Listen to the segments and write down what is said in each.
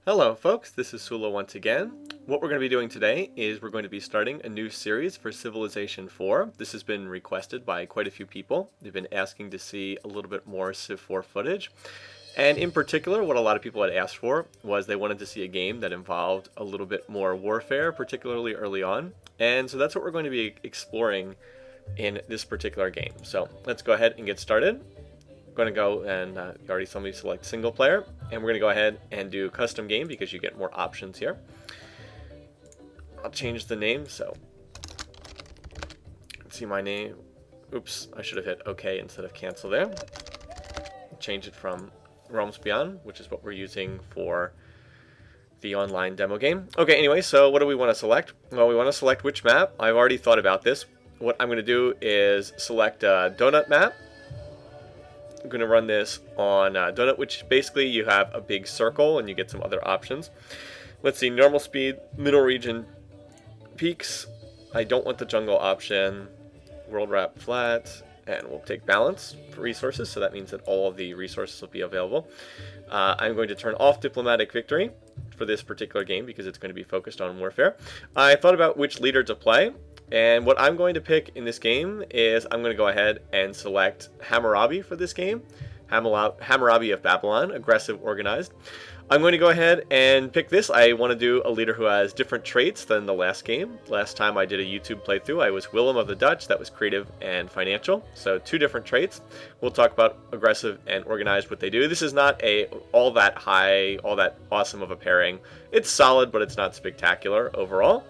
Hello folks, this is Sullla once again. What we're going to be doing today is we're going to be starting a new series for Civilization 4. This has been requested by quite a few people. They've been asking to see a little bit more Civ 4 footage. And in particular, what a lot of people had asked for was they wanted to see a game that involved a little bit more warfare, particularly early on. And so that's what we're going to be exploring in this particular game. So let's go ahead and get started. Going to go and you already saw me select single player, and we're going to go ahead and do custom game because you get more options here. I'll change the name, so let's see my name. Oops, I should have hit OK instead of cancel there. Change it from Realms Beyond, which is what we're using for the online demo game. Okay, anyway, so what do we want to select? Well, we want to select which map. I've already thought about this. What I'm going to do is select a donut map. I'm going to run this on Donut, which basically you have a big circle and you get some other options. Let's see, normal speed, middle region, peaks. I don't want the jungle option. World wrap flat, and we'll take balance for resources, so that means that all of the resources will be available. I'm going to turn off diplomatic victory for this particular game because it's going to be focused on warfare. I thought about which leader to play. And what I'm going to pick in this game is I'm going to go ahead and select Hammurabi for this game. Hammurabi of Babylon, aggressive, organized. I'm going to go ahead and pick this. I want to do a leader who has different traits than the last game. Last time I did a YouTube playthrough, I was Willem of the Dutch. That was creative and financial. So two different traits. We'll talk about aggressive and organized, what they do. This is not all that high, all that awesome of a pairing. It's solid, but it's not spectacular overall.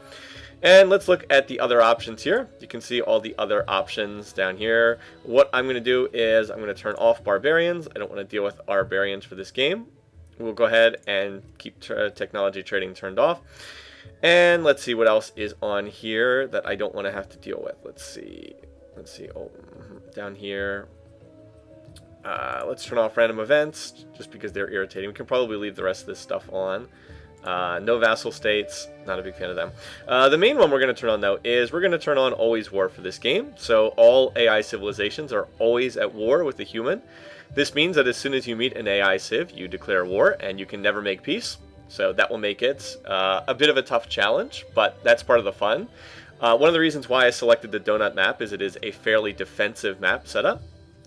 And let's look at the other options here. You can see all the other options down here. What I'm going to do is I'm going to turn off barbarians. I don't want to deal with barbarians for this game. We'll go ahead and keep technology trading turned off. And let's see what else is on here that I don't want to have to deal with. Let's see. Oh, down here. Let's turn off random events just because they're irritating. We can probably leave the rest of this stuff on. No vassal states, not a big fan of them. The main one we're going to turn on, though, is we're going to turn on always war for this game. So all AI civilizations are always at war with the human. This means that as soon as you meet an AI civ, you declare war, and you can never make peace. So that will make it a bit of a tough challenge, but that's part of the fun. One of the reasons why I selected the donut map is it is a fairly defensive map setup.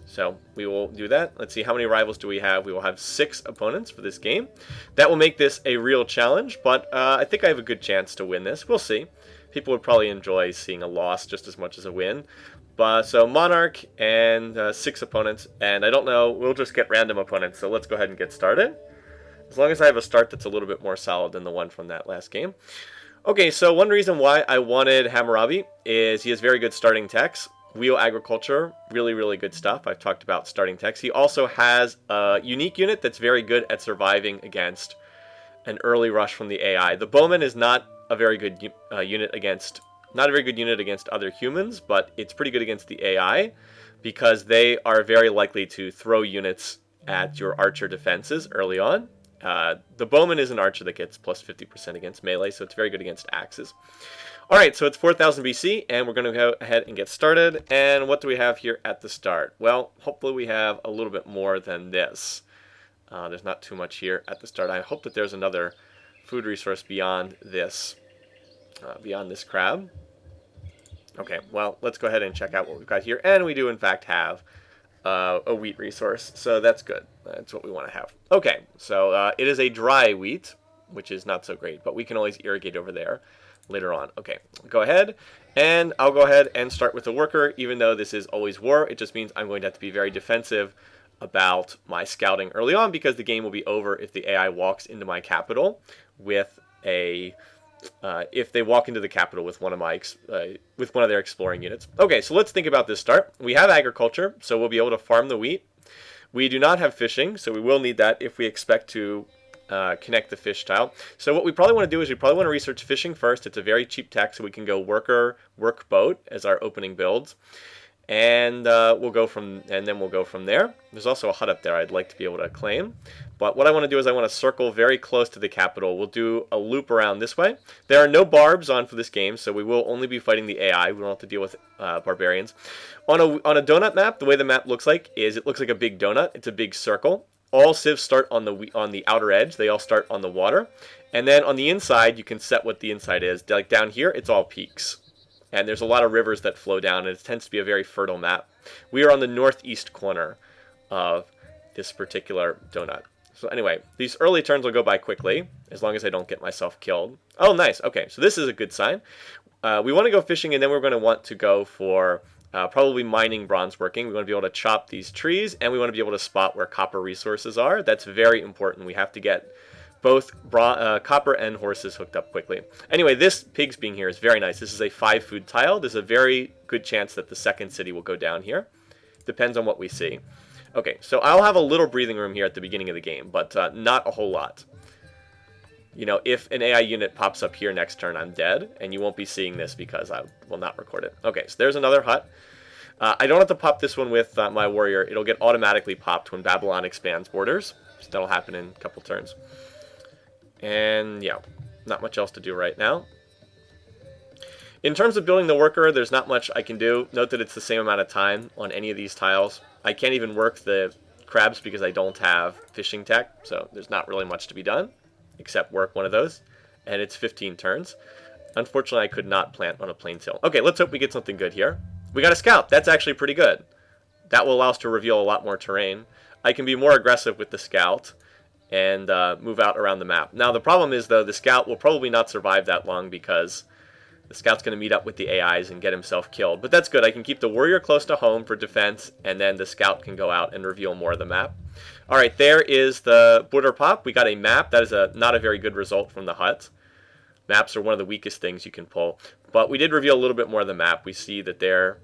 So we will do that. Let's see, how many rivals do we have? We will have 6 opponents for this game. That will make this a real challenge, but I think I have a good chance to win this. We'll see. People would probably enjoy seeing a loss just as much as a win. But so Monarch and 6 opponents, and I don't know, we'll just get random opponents. So let's go ahead and get started. As long as I have a start that's a little bit more solid than the one from that last game. Okay, so one reason why I wanted Hammurabi is he has very good starting techs. Wheel agriculture, really, really good stuff. I've talked about starting techs. He also has a unique unit that's very good at surviving against an early rush from the AI. The bowman is not a very good unit against, not a very good unit against other humans, but it's pretty good against the AI because they are very likely to throw units at your archer defenses early on. The bowman is an archer that gets plus 50% against melee, so it's very good against axes. Alright, so it's 4000 BC, and we're going to go ahead and get started. And what do we have here at the start? Well, hopefully we have a little bit more than this. There's not too much here at the start. I hope that there's another food resource beyond this crab. Okay, well, let's go ahead and check out what we've got here. And we do, in fact, have a wheat resource, so that's good. That's what we want to have. Okay, so it is a dry wheat, which is not so great, but we can always irrigate over there later on. Okay, go ahead, and I'll go ahead and start with the worker. Even though this is always war, it just means I'm going to have to be very defensive about my scouting early on because the game will be over if the AI walks into my capital with if they walk into the capital with one of their exploring units. Okay, so let's think about this start. We have agriculture, so we'll be able to farm the wheat. We do not have fishing, so we will need that if we expect to connect the fish tile. So what we probably want to do is we probably want to research fishing first. It's a very cheap tech, so we can go worker, work boat as our opening builds, and we'll go from there. There's also a hut up there I'd like to be able to claim. But what I want to do is I want to circle very close to the capital. We'll do a loop around this way. There are no barbs on for this game, so we will only be fighting the AI. We don't have to deal with barbarians. On a donut map, the way the map looks like is it looks like a big donut. It's a big circle. all civs start on the outer edge. They all start on the water. And then on the inside, you can set what the inside is. Like down here, it's all peaks. And there's a lot of rivers that flow down, and it tends to be a very fertile map. We are on the northeast corner of this particular donut. So anyway, these early turns will go by quickly, as long as I don't get myself killed. Oh, nice. Okay, so this is a good sign. We want to go fishing, and then we're going to want to go for probably mining bronze working. We want to be able to chop these trees, and we want to be able to spot where copper resources are. That's very important. We have to get both copper and horses hooked up quickly. Anyway, this pigs being here is very nice. This is a 5-food tile. There's a very good chance that the second city will go down here. Depends on what we see. Okay, so I'll have a little breathing room here at the beginning of the game, but not a whole lot. You know, if an AI unit pops up here next turn, I'm dead, and you won't be seeing this because I will not record it. Okay, so there's another hut. I don't have to pop this one with my warrior. It'll get automatically popped when Babylon expands borders. So that'll happen in a couple turns. And yeah, not much else to do right now. In terms of building the worker, there's not much I can do. Note that it's the same amount of time on any of these tiles. I can't even work the crabs because I don't have fishing tech, so there's not really much to be done, except work one of those, and it's 15 turns. Unfortunately, I could not plant on a plains hill. Okay, let's hope we get something good here. We got a scout. That's actually pretty good. That will allow us to reveal a lot more terrain. I can be more aggressive with the scout and move out around the map. Now, the problem is, though, the scout will probably not survive that long because the scout's going to meet up with the AIs and get himself killed. But that's good. I can keep the warrior close to home for defense, and then the scout can go out and reveal more of the map. All right, there is the border pop. We got a map. That is not a very good result from the hut. Maps are one of the weakest things you can pull. But we did reveal a little bit more of the map. We see that there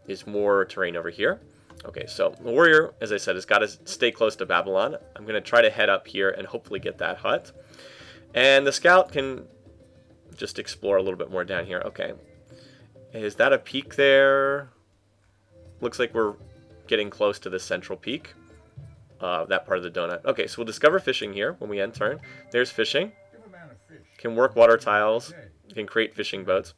is more terrain over here. Okay, so the warrior, as I said, has got to stay close to Babylon. I'm going to try to head up here and hopefully get that hut. And the scout can just explore a little bit more down here. Okay. Is that a peak there? Looks like we're getting close to the central peak. That part of the donut. Okay, so we'll discover fishing here when we end turn. There's fishing. Can work water tiles. Can create fishing boats.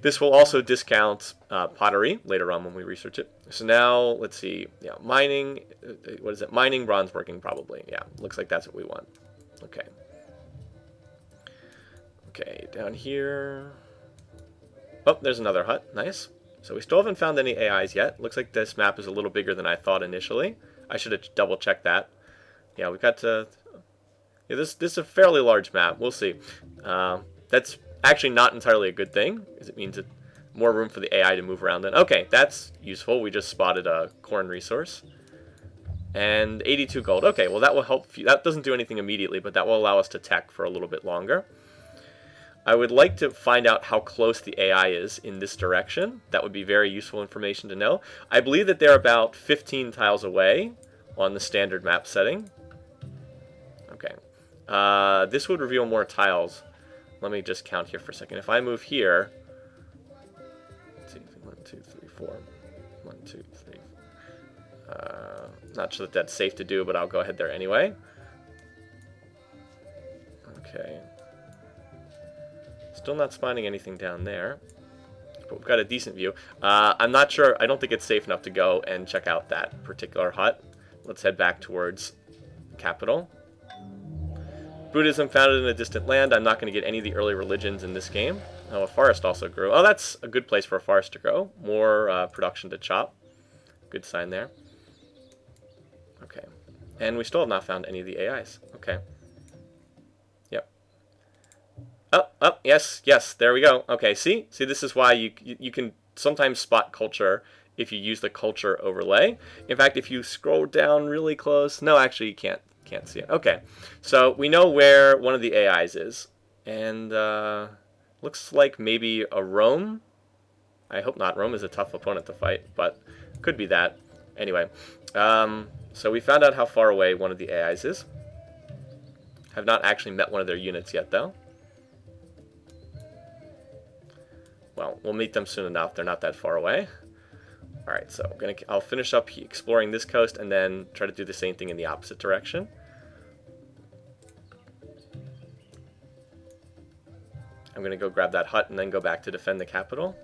This will also discount pottery later on when we research it. So now, let's see. Yeah, mining. What is it? Mining, bronze working, probably. Yeah, looks like that's what we want. Okay. Okay, down here. Oh, there's another hut. Nice. So we still haven't found any AIs yet. Looks like this map is a little bigger than I thought initially. I should have double-checked that. Yeah, we've got to... Yeah, this is a fairly large map. We'll see. That's actually not entirely a good thing, because it means more room for the AI to move around in. Okay, that's useful. We just spotted a corn resource. And 82 gold. Okay, well that will help. That doesn't do anything immediately, but that will allow us to tech for a little bit longer. I would like to find out how close the AI is in this direction. That would be very useful information to know. I believe that they're about 15 tiles away on the standard map setting. Okay. This would reveal more tiles. Let me just count here for a second. If I move here... 1, 2, 3, 4. 1, 2, 3. Not sure that that's safe to do, but I'll go ahead there anyway. Okay. Still not spawning anything down there, but we've got a decent view. I'm not sure. I don't think it's safe enough to go and check out that particular hut. Let's head back towards the capital. Buddhism founded in a distant land. I'm not going to get any of the early religions in this game. Oh, a forest also grew. Oh, that's a good place for a forest to grow. More production to chop. Good sign there. Okay. And we still have not found any of the AIs. Okay. Oh, yes, there we go. Okay, see, this is why you can sometimes spot culture if you use the culture overlay. In fact, if you scroll down really close, no, actually you can't see it. Okay, so we know where one of the AIs is, and looks like maybe a Rome. I hope not. Rome is a tough opponent to fight, but could be that. Anyway, so we found out how far away one of the AIs is. Have not actually met one of their units yet, though. Well, we'll meet them soon enough. They're not that far away. All right, so I'll finish up exploring this coast and then try to do the same thing in the opposite direction. I'm going to go grab that hut and then go back to defend the capital.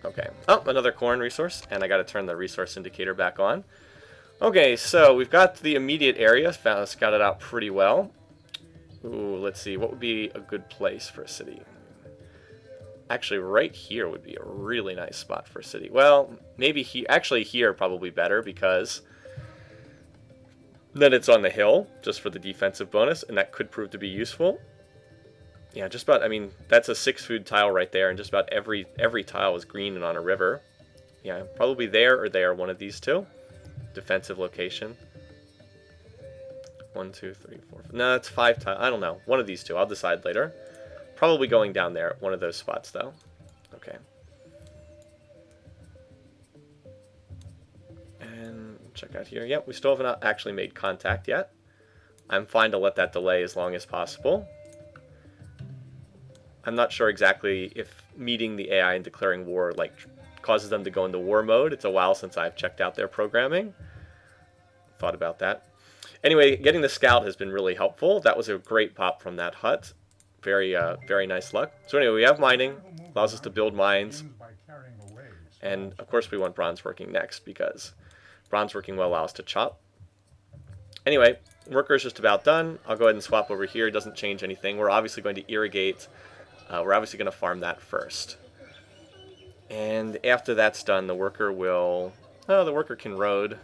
Okay. Oh, another corn resource, and I got to turn the resource indicator back on. Okay, so we've got the immediate area scouted out pretty well. Ooh, let's see. What would be a good place for a city? Actually, right here would be a really nice spot for a city. Well, maybe here. Actually, here probably better because then it's on the hill just for the defensive bonus, and that could prove to be useful. Yeah, just about. I mean, that's a 6-food tile right there, and just about every tile is green and on a river. Yeah, probably there or there, one of these two. Defensive location. 1, 2, 3, 4. No, it's 5 tiles. I don't know. One of these two. I'll decide later. Probably going down there, one of those spots, though. Okay. And check out here. Yep, we still haven't actually made contact yet. I'm fine to let that delay as long as possible. I'm not sure exactly if meeting the AI and declaring war causes them to go into war mode. It's a while since I've checked out their programming. Thought about that. Anyway, getting the scout has been really helpful. That was a great pop from that hut. Very nice luck. So anyway, we have mining. Allows us to build mines. And of course we want bronze working next because bronze working will allow us to chop. Anyway, worker is just about done. I'll go ahead and swap over here. It doesn't change anything. We're obviously going to irrigate. We're obviously going to farm that first. And after that's done, the worker will... Oh, the worker can road.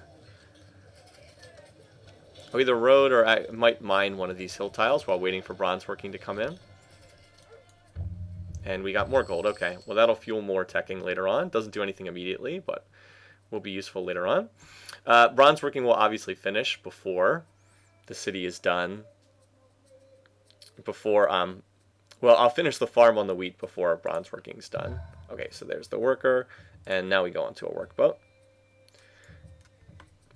I'll either road or I might mine one of these hill tiles while waiting for bronze working to come in. And we got more gold. Okay, well that'll fuel more teching later on. Doesn't do anything immediately, but will be useful later on. Bronze working will obviously finish before the city is done. Before, well, I'll finish the farm on the wheat before bronze working's done. Okay, so there's the worker, and now we go onto a workboat.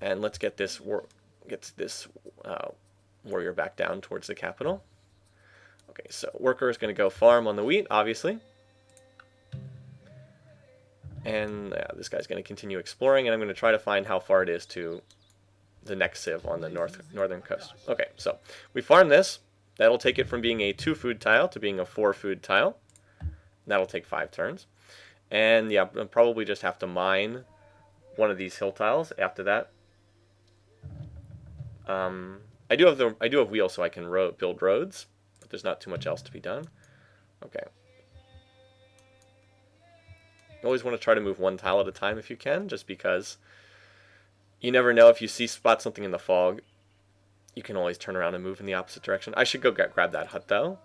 And let's get this warrior back down towards the capital. Okay, so worker is going to go farm on the wheat, obviously. And this guy's going to continue exploring, and I'm going to try to find how far it is to the next civ on the northern coast. Okay, so we farm this. That'll take it from being a 2-food tile to being a 4-food tile. That'll take 5 turns. And yeah, I'll probably just have to mine one of these hill tiles after that. I do have wheels so I can build roads, but there's not too much else to be done. Okay. You always want to try to move one tile at a time if you can, just because you never know if you spot something in the fog. You can always turn around and move in the opposite direction. I should go grab that hut though.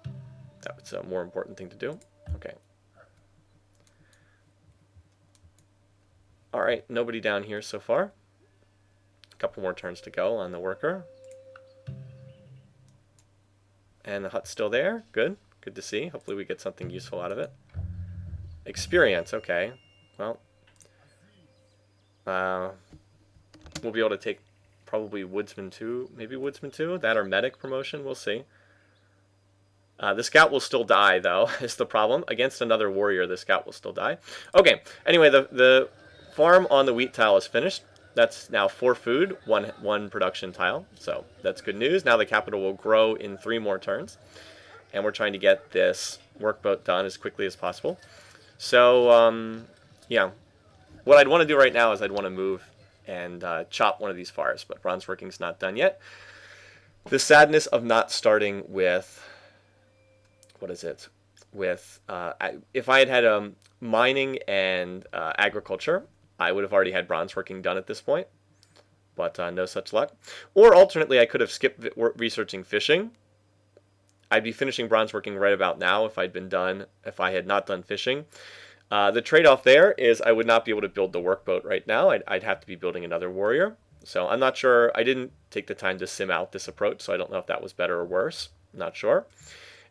That's a more important thing to do. Okay. All right, nobody down here so far. A couple more turns to go on the worker. And the hut's still there. Good. Good to see. Hopefully we get something useful out of it. Experience. Okay. Well, we'll be able to take probably Woodsman 2. Maybe Woodsman 2? That or Medic promotion. We'll see. The scout will still die, though, is the problem. Against another warrior, the scout will still die. Okay. Anyway, the farm on the wheat tile is finished. That's now 4 food, one production tile. So that's good news. Now the capital will grow in 3 more turns. And we're trying to get this workboat done as quickly as possible. So, yeah. What I'd want to do right now is I'd want to move and chop one of these forests. But bronze working's not done yet. The sadness of not starting with... What is it? With if I had mining and agriculture, I would have already had bronze working done at this point, but no such luck. Or alternately, I could have skipped researching fishing. I'd be finishing bronze working right about now if I had not done fishing. The trade-off there is I would not be able to build the workboat right now. I'd have to be building another warrior. So I'm not sure. I didn't take the time to sim out this approach, so I don't know if that was better or worse. I'm not sure.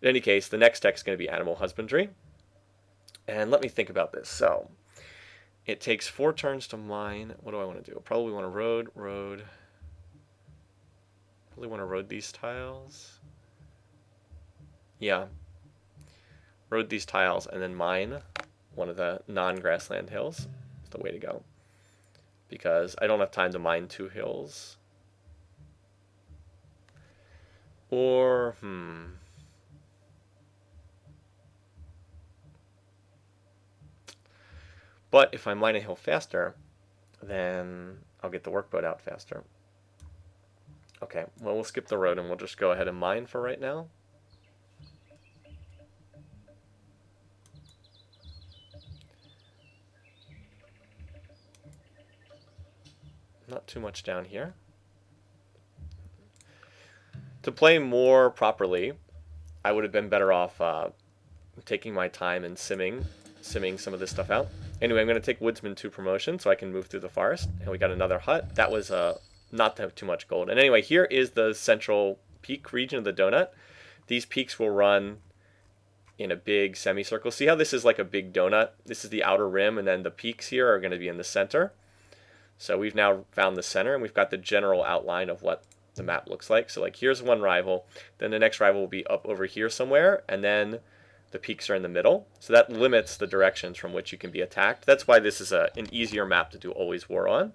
In any case, the next tech is going to be animal husbandry. And let me think about this. So it takes 4 turns to mine. What do I want to do? Probably want to road. Probably want to road these tiles. Yeah. Road these tiles and then mine one of the non-grassland hills. That's the way to go. Because I don't have time to mine 2 hills. Or, But if I mine a hill faster, then I'll get the workboat out faster. Okay, well, we'll skip the road and we'll just go ahead and mine for right now. Not too much down here. To play more properly, I would have been better off taking my time and simming some of this stuff out. Anyway, I'm going to take Woodsman 2 promotion so I can move through the forest. And we got another hut. That was not to have too much gold. And anyway, here is the central peak region of the donut. These peaks will run in a big semicircle. See how this is like a big donut? This is the outer rim, and then the peaks here are going to be in the center. So we've now found the center, and we've got the general outline of what the map looks like. So like here's one rival, then the next rival will be up over here somewhere, and then the peaks are in the middle. So that limits the directions from which you can be attacked. That's why this is an easier map to do always war on.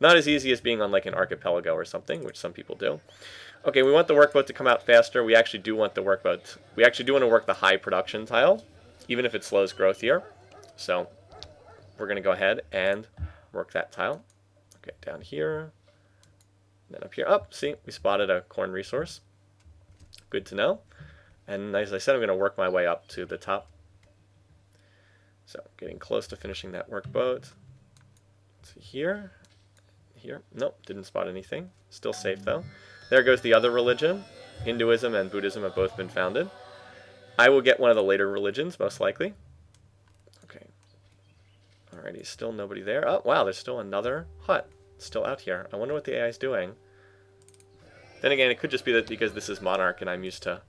Not as easy as being on like an archipelago or something, which some people do. Okay, we want the workboat to come out faster. We actually do want the workboat. We actually do want to work the high production tile, even if it slows growth here. So we're going to go ahead and work that tile. Okay, down here. And then up here. Up, see, we spotted a corn resource. Good to know. And as I said, I'm going to work my way up to the top. So getting close to finishing that workboat. Let's see here. Here. Nope, didn't spot anything. Still safe though. There goes the other religion. Hinduism and Buddhism have both been founded. I will get one of the later religions, most likely. Okay. Alrighty, still nobody there. Oh, wow, there's still another hut still out here. I wonder what the AI is doing. Then again, it could just be that because this is Monarch and I'm used to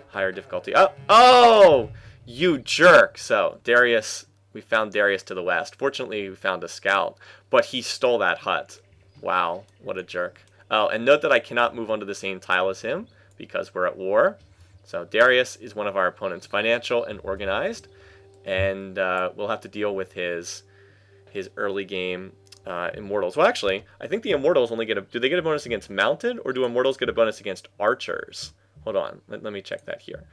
higher difficulty. Oh, you jerk. So, Darius, we found Darius to the west. Fortunately, we found a scout, but he stole that hut. Wow, what a jerk. Oh, and note that I cannot move onto the same tile as him because we're at war. So Darius is one of our opponents, financial and organized, and we'll have to deal with his early game Immortals. Well, actually, I think the Immortals only get do they get a bonus against mounted, or do Immortals get a bonus against archers? Hold on, let me check that here.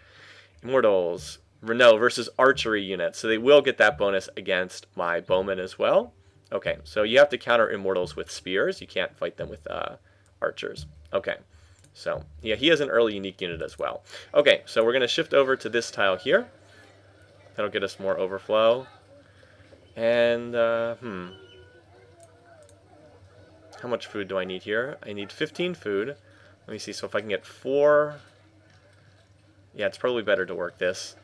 Immortals, Renault versus archery units, so they will get that bonus against my bowmen as well. Okay, so you have to counter Immortals with spears. You can't fight them with archers. Okay, so yeah, he has an early unique unit as well. Okay, so we're going to shift over to this tile here. That'll get us more overflow. And, how much food do I need here? I need 15 food. Let me see, so if I can get 4... Yeah, it's probably better to work this.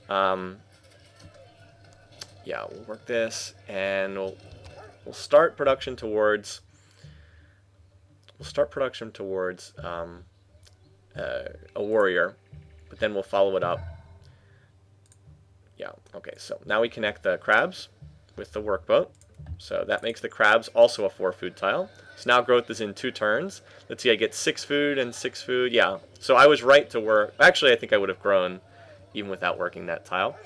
Yeah, we'll work this, and we'll start production towards... a warrior, but then we'll follow it up. Yeah, okay, so now we connect the crabs with the workboat. So that makes the crabs also a 4 food tile. So now growth is in 2 turns. Let's see, I get 6 food and 6 food. Yeah, so I was right to work. Actually, I think I would have grown even without working that tile.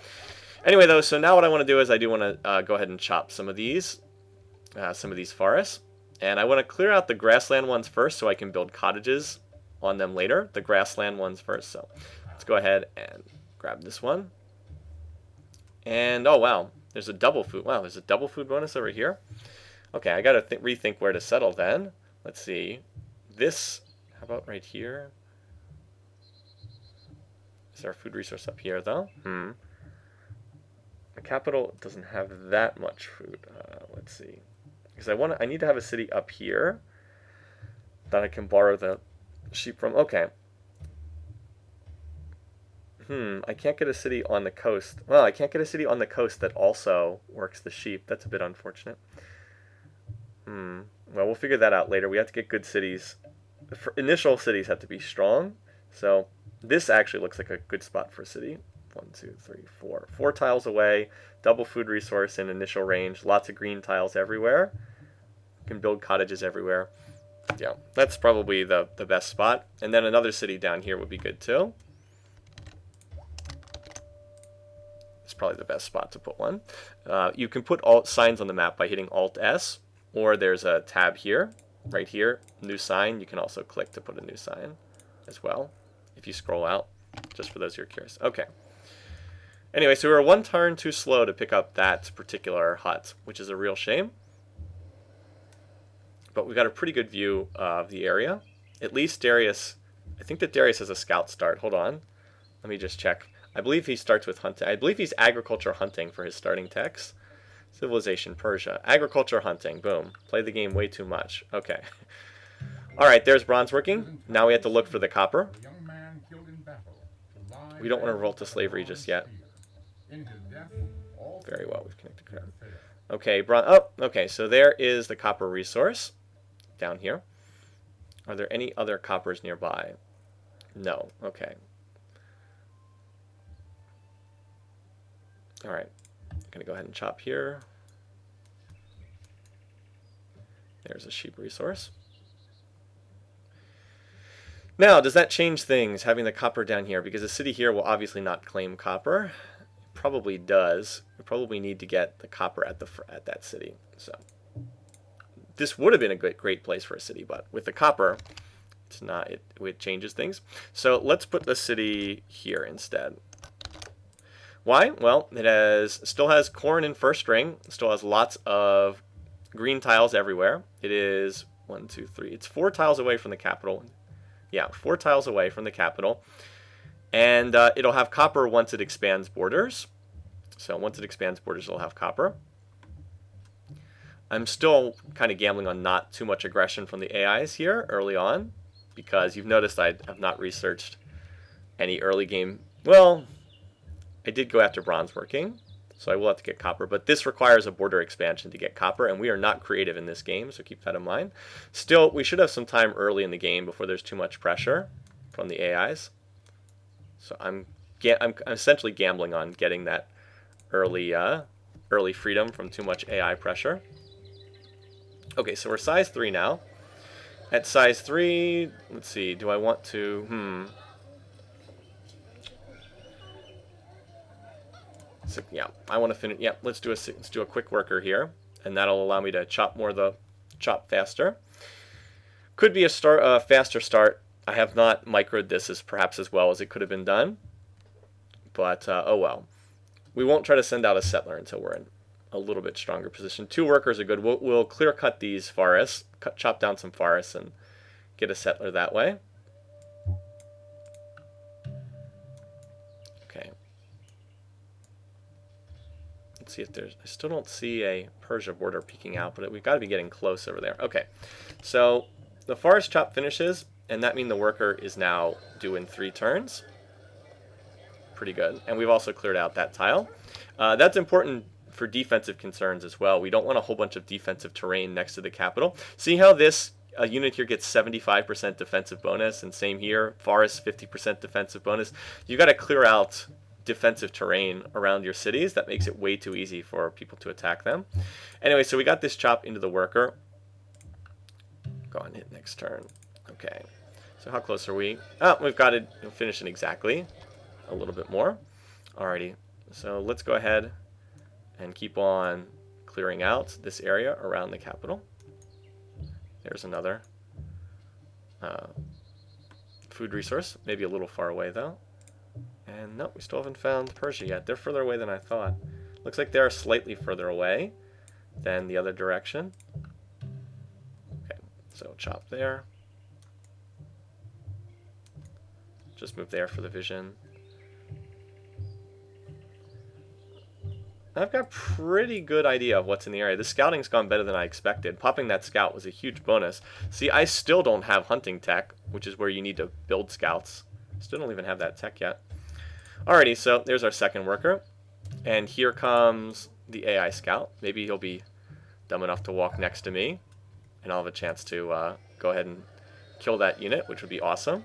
Anyway, though, so now what I want to do is I do want to go ahead and chop some of these forests. And I want to clear out the grassland ones first so I can build cottages on them later. The grassland ones first. So let's go ahead and grab this one. And, oh, wow, there's a double food. Wow, there's a double food bonus over here. Okay, I got to rethink where to settle then. Let's see. This, how about right here? Is there a food resource up here, though? The capital doesn't have that much food. Let's see. Because I need to have a city up here that I can borrow the sheep from. Okay. I can't get a city on the coast. Well, I can't get a city on the coast that also works the sheep. That's a bit unfortunate. Well, we'll figure that out later. We have to get good cities. The initial cities have to be strong. So this actually looks like a good spot for a city. 1, 2, 3, 4. 4 tiles away. Double food resource in initial range. Lots of green tiles everywhere. You can build cottages everywhere. Yeah, that's probably the best spot. And then another city down here would be good too. It's probably the best spot to put one. You can put alt signs on the map by hitting Alt-S, or there's a tab here, right here, new sign. You can also click to put a new sign as well, if you scroll out, just for those who are curious. Okay. Anyway, so we were 1 turn too slow to pick up that particular hut, which is a real shame. but we got a pretty good view of the area. At least Darius, I think that Darius has a scout start. Hold on. Let me just check. I believe he starts with hunting. I believe he's agriculture hunting for his starting techs. Civilization, Persia. Agriculture hunting. Boom. Play the game way too much. Okay. All right, there's bronze working. Now we have to look for the copper. We don't want to revolt to slavery just yet. Very well, we've connected crowd. Okay, bronze. Oh, okay, so there is the copper resource down here. Are there any other coppers nearby? No. Okay. All right. I'm going to go ahead and chop here. There's a sheep resource. Now, does that change things, having the copper down here? Because the city here will obviously not claim copper. It probably does. We probably need to get the copper at that city. So this would have been a great place for a city, but with the copper, it's not. It changes things. So let's put the city here instead. Why? Well, it still has corn in first string. Still has lots of green tiles everywhere. It is 1, 2, 3. It's 4 tiles away from the capital. Yeah, 4 tiles away from the capital. And it'll have copper once it expands borders. So once it expands borders, it'll have copper. I'm still kind of gambling on not too much aggression from the AIs here early on, because you've noticed I have not researched any early game. Well, I did go after bronze working, so I will have to get copper. But this requires a border expansion to get copper, and we are not creative in this game, so keep that in mind. Still, we should have some time early in the game before there's too much pressure from the AIs. So I'm essentially gambling on getting that early freedom from too much AI pressure. Okay, so we're size 3 now. At size 3, let's see, do I want to, So, yeah, I want to finish. Yeah, let's do a quick worker here, and that'll allow me to chop faster. Could be a faster start. I have not microed this perhaps as well as it could have been done, but oh well. We won't try to send out a settler until we're in a little bit stronger position. 2 workers are good. We'll clear cut these forests, chop down some forests, and get a settler that way. Okay. Let's see if there's. I still don't see a Persia border peeking out, but we've got to be getting close over there. Okay, so the forest chop finishes, and that means the worker is now due in 3 turns. Pretty good. And we've also cleared out that tile. That's important for defensive concerns as well. We don't want a whole bunch of defensive terrain next to the capital. See how this unit here gets 75% defensive bonus, and same here, forest 50% defensive bonus. You got to clear out defensive terrain around your cities. That makes it way too easy for people to attack them. Anyway, so we got this chop into the worker. Go on, hit next turn. Okay. So how close are we? Oh, we've got to finish it exactly. A little bit more. Alrighty. So let's go ahead and keep on clearing out this area around the capital. There's another food resource. Maybe a little far away though. And no, we still haven't found Persia yet. They're further away than I thought. Looks like they're slightly further away than the other direction. Okay, so chop there. Just move there for the vision. I've got a pretty good idea of what's in the area. The scouting's gone better than I expected. Popping that scout was a huge bonus. See, I still don't have hunting tech, which is where you need to build scouts. Still don't even have that tech yet. Alrighty, so there's our second worker. And here comes the AI scout. Maybe he'll be dumb enough to walk next to me, and I'll have a chance to go ahead and kill that unit, which would be awesome.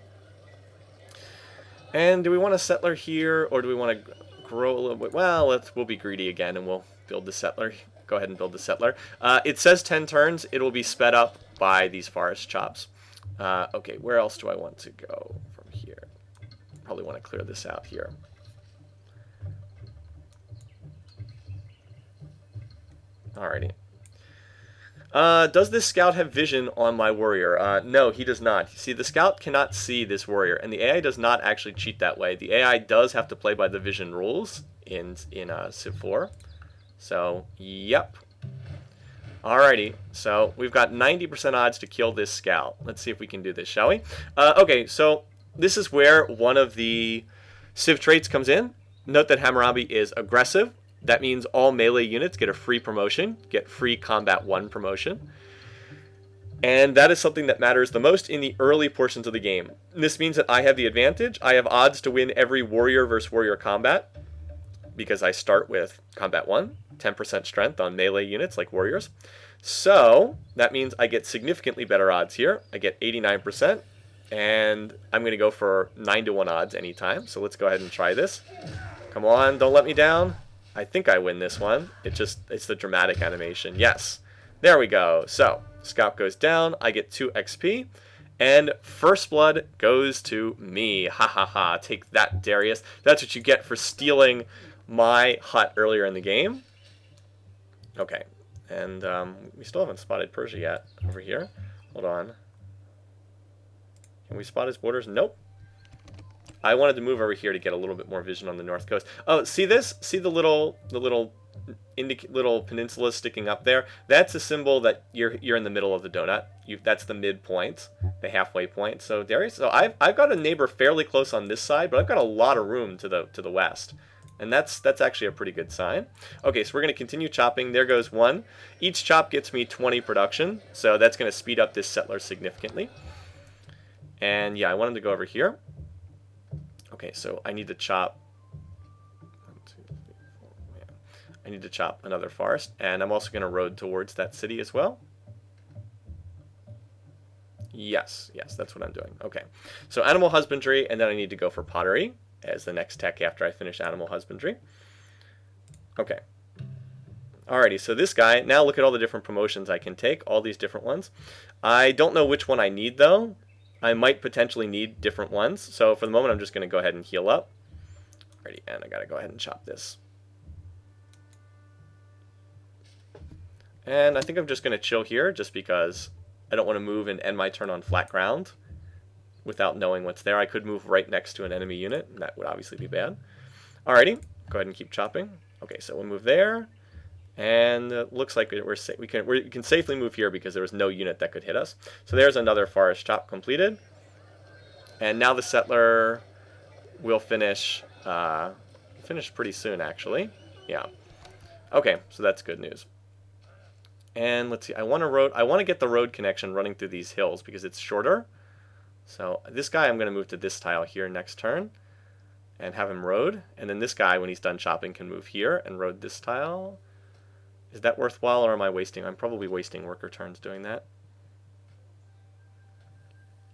And do we want a settler here, or do we want to grow a little bit? Well, we'll be greedy again, and we'll build the settler. Go ahead and build the settler. It says 10 turns. It will be sped up by these forest chops. Okay, where else do I want to go from here? Probably want to clear this out here. Alrighty. Does this scout have vision on my warrior? No, he does not. See, the scout cannot see this warrior, and the AI does not actually cheat that way. The AI does have to play by the vision rules in Civ 4. So, yep. Alrighty, so we've got 90% odds to kill this scout. Let's see if we can do this, shall we? Okay, so this is where one of the Civ traits comes in. Note that Hammurabi is aggressive. That means all melee units get a free promotion, get free Combat 1 promotion. And that is something that matters the most in the early portions of the game. This means that I have the advantage. I have odds to win every warrior versus warrior combat because I start with Combat 1, 10% strength on melee units like warriors. So that means I get significantly better odds here. I get 89%, and I'm going to go for 9-to-1 odds anytime. So let's go ahead and try this. Come on, don't let me down. I think I win this one. It's the dramatic animation. Yes. There we go. So, scout goes down. I get 2 XP. And first blood goes to me. Ha ha ha. Take that, Darius. That's what you get for stealing my hut earlier in the game. Okay. And we still haven't spotted Persia yet over here. Hold on. Can we spot his borders? Nope. I wanted to move over here to get a little bit more vision on the north coast. Oh, see this? See the little peninsula sticking up there? That's a symbol that you're in the middle of the donut. That's the midpoint, the halfway point. So Darius, so I've got a neighbor fairly close on this side, but I've got a lot of room to the west. And that's actually a pretty good sign. Okay, so we're going to continue chopping. There goes 1. Each chop gets me 20 production, so that's going to speed up this settler significantly. And yeah, I wanted to go over here. Okay, so I need to chop. 1, 2, 3, 4, yeah. I need to chop another forest, and I'm also going to road towards that city as well. Yes, that's what I'm doing. Okay, so animal husbandry, and then I need to go for pottery as the next tech after I finish animal husbandry. Okay. Alrighty, so this guy, now look at all the different promotions I can take, all these different ones. I don't know which one I need, though. I might potentially need different ones. So for the moment, I'm just going to go ahead and heal up. Alrighty, and I got to go ahead and chop this. And I think I'm just going to chill here just because I don't want to move and end my turn on flat ground without knowing what's there. I could move right next to an enemy unit, and that would obviously be bad. Alrighty, go ahead and keep chopping. Okay, so we'll move there. And it looks like we can safely move here because there was no unit that could hit us. So there's another forest chop completed. And now the settler will finish pretty soon, actually. Yeah. Okay, so that's good news. And let's see. I want to get the road connection running through these hills because it's shorter. So this guy I'm going to move to this tile here next turn and have him road. And then this guy, when he's done chopping, can move here and road this tile. Is that worthwhile, or am I wasting? I'm probably wasting worker turns doing that.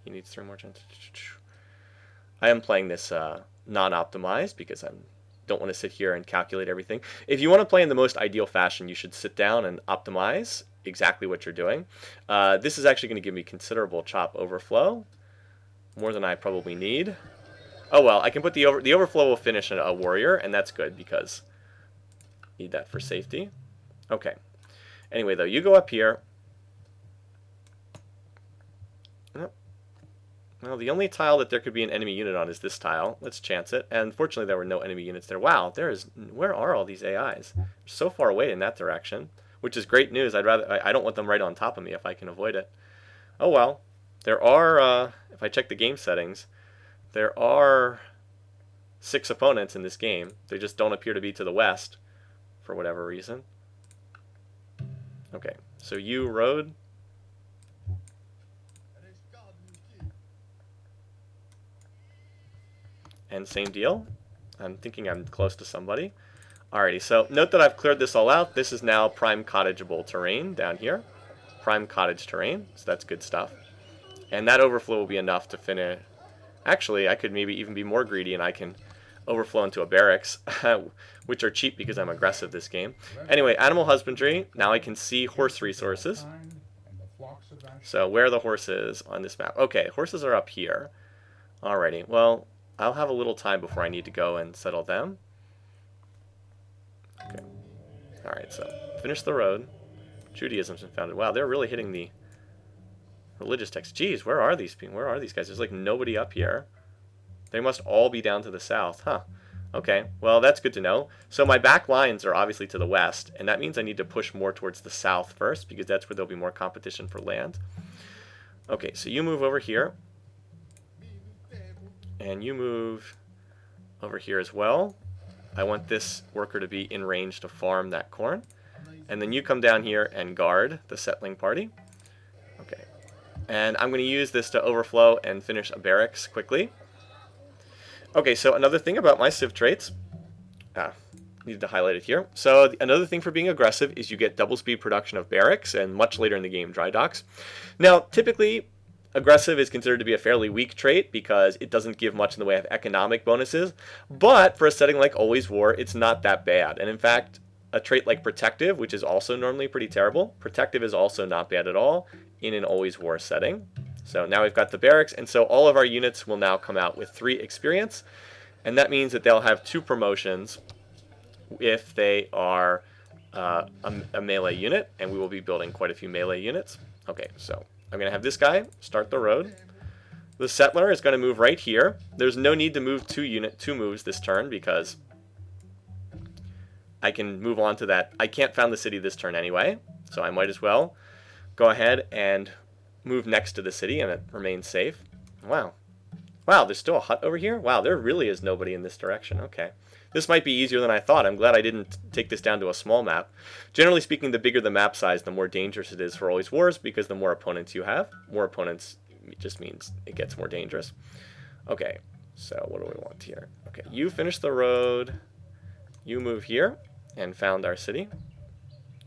He needs 3 more turns. I am playing this non-optimized because I don't want to sit here and calculate everything. If you want to play in the most ideal fashion, you should sit down and optimize exactly what you're doing. This is actually going to give me considerable chop overflow, more than I probably need. Oh well, I can put the overflow will finish a warrior, and that's good because I need that for safety. Okay. Anyway, though, you go up here. Well, the only tile that there could be an enemy unit on is this tile. Let's chance it. And fortunately, there were no enemy units there. Wow, where are all these AIs? They're so far away in that direction, which is great news. I don't want them right on top of me if I can avoid it. Oh well. There are, if I check the game settings, there are 6 opponents in this game. They just don't appear to be to the west for whatever reason. Okay, so you road. And same deal. I'm thinking I'm close to somebody. Alrighty, so note that I've cleared this all out. This is now prime cottageable terrain down here. Prime cottage terrain, so that's good stuff. And that overflow will be enough to finish. Actually, I could maybe even be more greedy and I can overflow into a barracks, which are cheap because I'm aggressive this game. Anyway, animal husbandry. Now I can see horse resources. So where are the horses on this map? Okay, horses are up here. Alrighty, well, I'll have a little time before I need to go and settle them. Okay. Alright, so finish the road. Judaism's been founded. Wow, they're really hitting the religious text. Jeez, where are these people? Where are these guys? There's like nobody up here. They must all be down to the south, huh? Okay, well, that's good to know. So my back lines are obviously to the west, and that means I need to push more towards the south first, because that's where there'll be more competition for land. Okay, so you move over here, and you move over here as well. I want this worker to be in range to farm that corn. And then you come down here and guard the settling party. Okay. And I'm going to use this to overflow and finish a barracks quickly. Okay, so another thing about my civ traits. Needed to highlight it here. So another thing for being aggressive is you get double speed production of barracks and much later in the game dry docks. Now, typically, aggressive is considered to be a fairly weak trait because it doesn't give much in the way of economic bonuses. But for a setting like Always War, it's not that bad. And in fact, a trait like protective, which is also normally pretty terrible, protective is also not bad at all in an Always War setting. So now we've got the barracks, and so all of our units will now come out with 3 experience, and that means that they'll have 2 promotions if they are a melee unit, and we will be building quite a few melee units. Okay, so I'm going to have this guy start the road. The settler is going to move right here. There's no need to move 2 moves this turn because I can move on to that. I can't found the city this turn anyway, so I might as well go ahead and move next to the city and it remains safe. Wow. Wow, there's still a hut over here? Wow, there really is nobody in this direction. Okay. This might be easier than I thought. I'm glad I didn't take this down to a small map. Generally speaking, the bigger the map size, the more dangerous it is for Always Wars because the more opponents you have. More opponents just means it gets more dangerous. Okay, so what do we want here? Okay, you finish the road. You move here and found our city.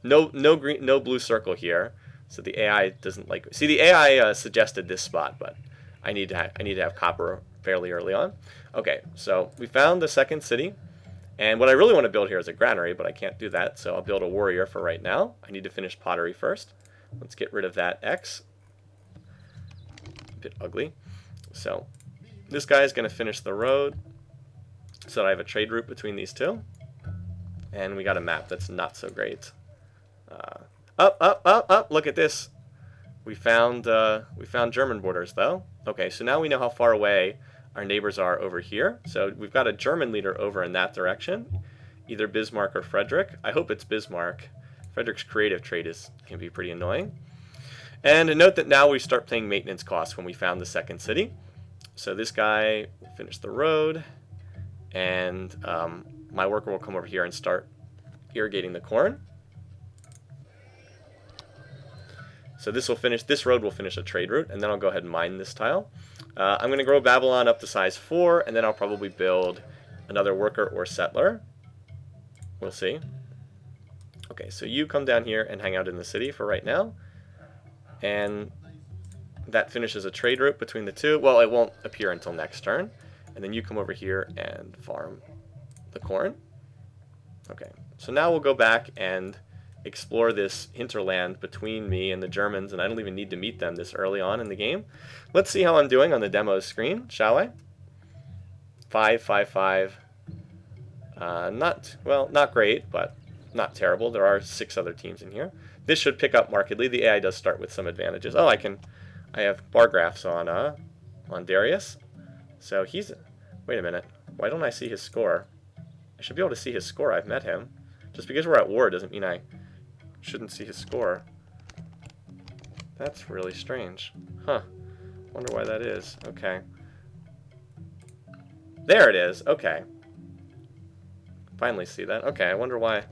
No blue circle here. So the AI doesn't like. See, the AI suggested this spot, but I need to have copper fairly early on. Okay, so we found the second city, and what I really want to build here is a granary, but I can't do that. So I'll build a warrior for right now. I need to finish pottery first. Let's get rid of that X. A bit ugly. So this guy is going to finish the road, so that I have a trade route between these two, and we got a map that's not so great. Up! Look at this. We found German borders though. Okay, so now we know how far away our neighbors are over here. So we've got a German leader over in that direction, either Bismarck or Frederick. I hope it's Bismarck. Frederick's creative trait can be pretty annoying. And note that now we start paying maintenance costs when we found the second city. So this guy will finish the road, and my worker will come over here and start irrigating the corn. So this road will finish a trade route, and then I'll go ahead and mine this tile. I'm going to grow Babylon up to size 4, and then I'll probably build another worker or settler. We'll see. Okay, so you come down here and hang out in the city for right now. And that finishes a trade route between the two. Well, it won't appear until next turn. And then you come over here and farm the corn. Okay, so now we'll go back and explore this hinterland between me and the Germans, and I don't even need to meet them this early on in the game. Let's see how I'm doing on the demo screen, shall I? 5, 5, 5. Not great, but not terrible. There are 6 other teams in here. This should pick up markedly. The AI does start with some advantages. Oh, I have bar graphs on Darius. So wait a minute. Why don't I see his score? I should be able to see his score. I've met him. Just because we're at war doesn't mean I shouldn't see his score. That's really strange. Huh. Wonder why that is. Okay. There it is. Okay. Finally see that. Okay, I wonder why.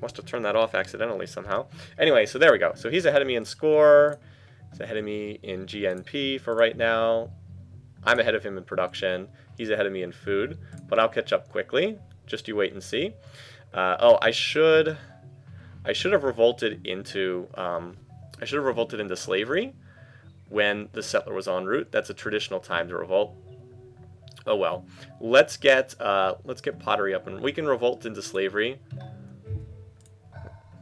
Must have turned that off accidentally somehow. Anyway, so there we go. So he's ahead of me in score. He's ahead of me in GNP for right now. I'm ahead of him in production. He's ahead of me in food. But I'll catch up quickly. Just you wait and see. I should have revolted into slavery when the settler was en route. That's a traditional time to revolt. Oh well. Let's get pottery up, and we can revolt into slavery.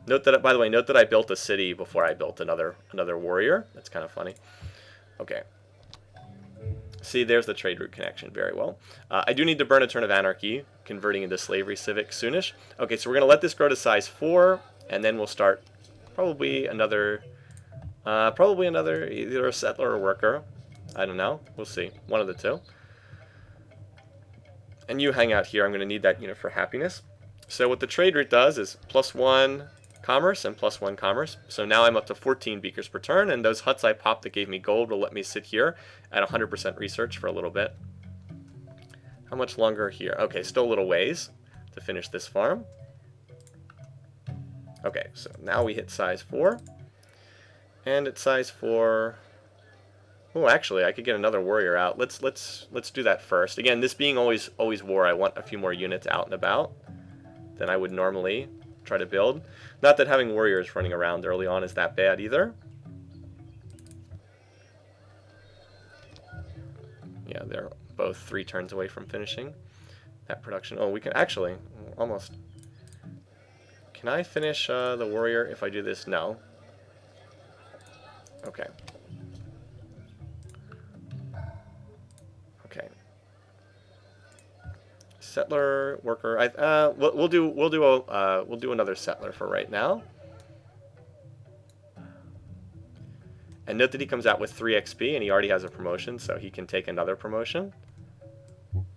Note that, by the way, I built a city before I built another warrior. That's kind of funny. Okay. See, there's the trade route connection. Very well. I do need to burn a turn of anarchy, converting into slavery civic soonish. Okay, so we're going to let this grow to size 4, and then we'll start probably another either a settler or worker. I don't know. We'll see. One of the two. And you hang out here. I'm going to need that unit for happiness. So what the trade route does is +1 commerce and +1 commerce. So now I'm up to 14 beakers per turn, and those huts I popped that gave me gold will let me sit here at 100% research for a little bit. How much longer here? Okay, still a little ways to finish this farm. Okay, so now we hit size 4. And at size 4... Oh, actually, I could get another warrior out. Let's do that first. Again, this being always war, I want a few more units out and about than I would normally try to build. Not that having warriors running around early on is that bad either. Yeah, they're both 3 turns away from finishing that production. Oh, we can actually almost. Can I finish the warrior if I do this? No. Okay. Okay. Settler, worker. We'll do another settler for right now. And note that he comes out with 3 XP, and he already has a promotion, so he can take another promotion.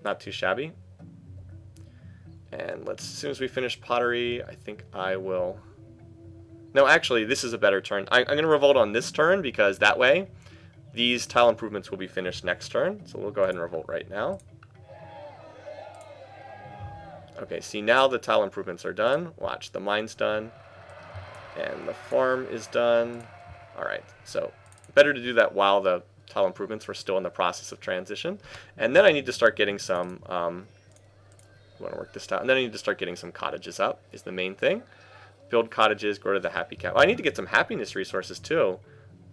Not too shabby. And as soon as we finish pottery, I think I will... No, actually, this is a better turn. I'm going to revolt on this turn, because that way, these tile improvements will be finished next turn. So we'll go ahead and revolt right now. Okay, see, now the tile improvements are done. Watch, the mine's done. And the farm is done. Alright, so better to do that while the tile improvements were still in the process of transition. And then I need to start getting some... we want to work this tile. And then I need to start getting some cottages up, is the main thing. Build cottages, go to the happy cap. Oh, I need to get some happiness resources too.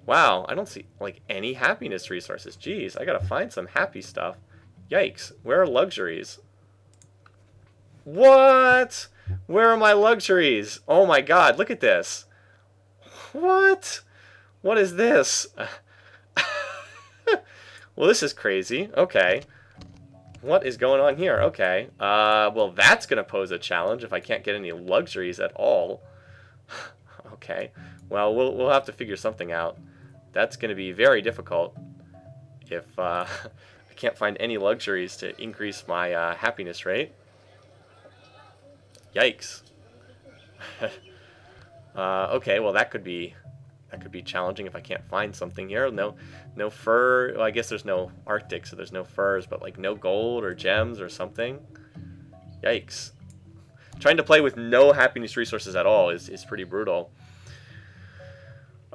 Wow, I don't see like any happiness resources. Jeez, I gotta find some happy stuff. Yikes, where are luxuries? What? Where are my luxuries? Oh my god, look at this. What? What is this? Well, this is crazy. Okay. What is going on here? Okay. Well, that's going to pose a challenge if I can't get any luxuries at all. Okay. Well, we'll have to figure something out. That's going to be very difficult if I can't find any luxuries to increase my happiness rate. Yikes. Okay, well, that could be challenging if I can't find something here. No fur. Well, I guess there's no Arctic, so there's no furs, but like no gold or gems or something. Yikes. Trying to play with no happiness resources at all is pretty brutal.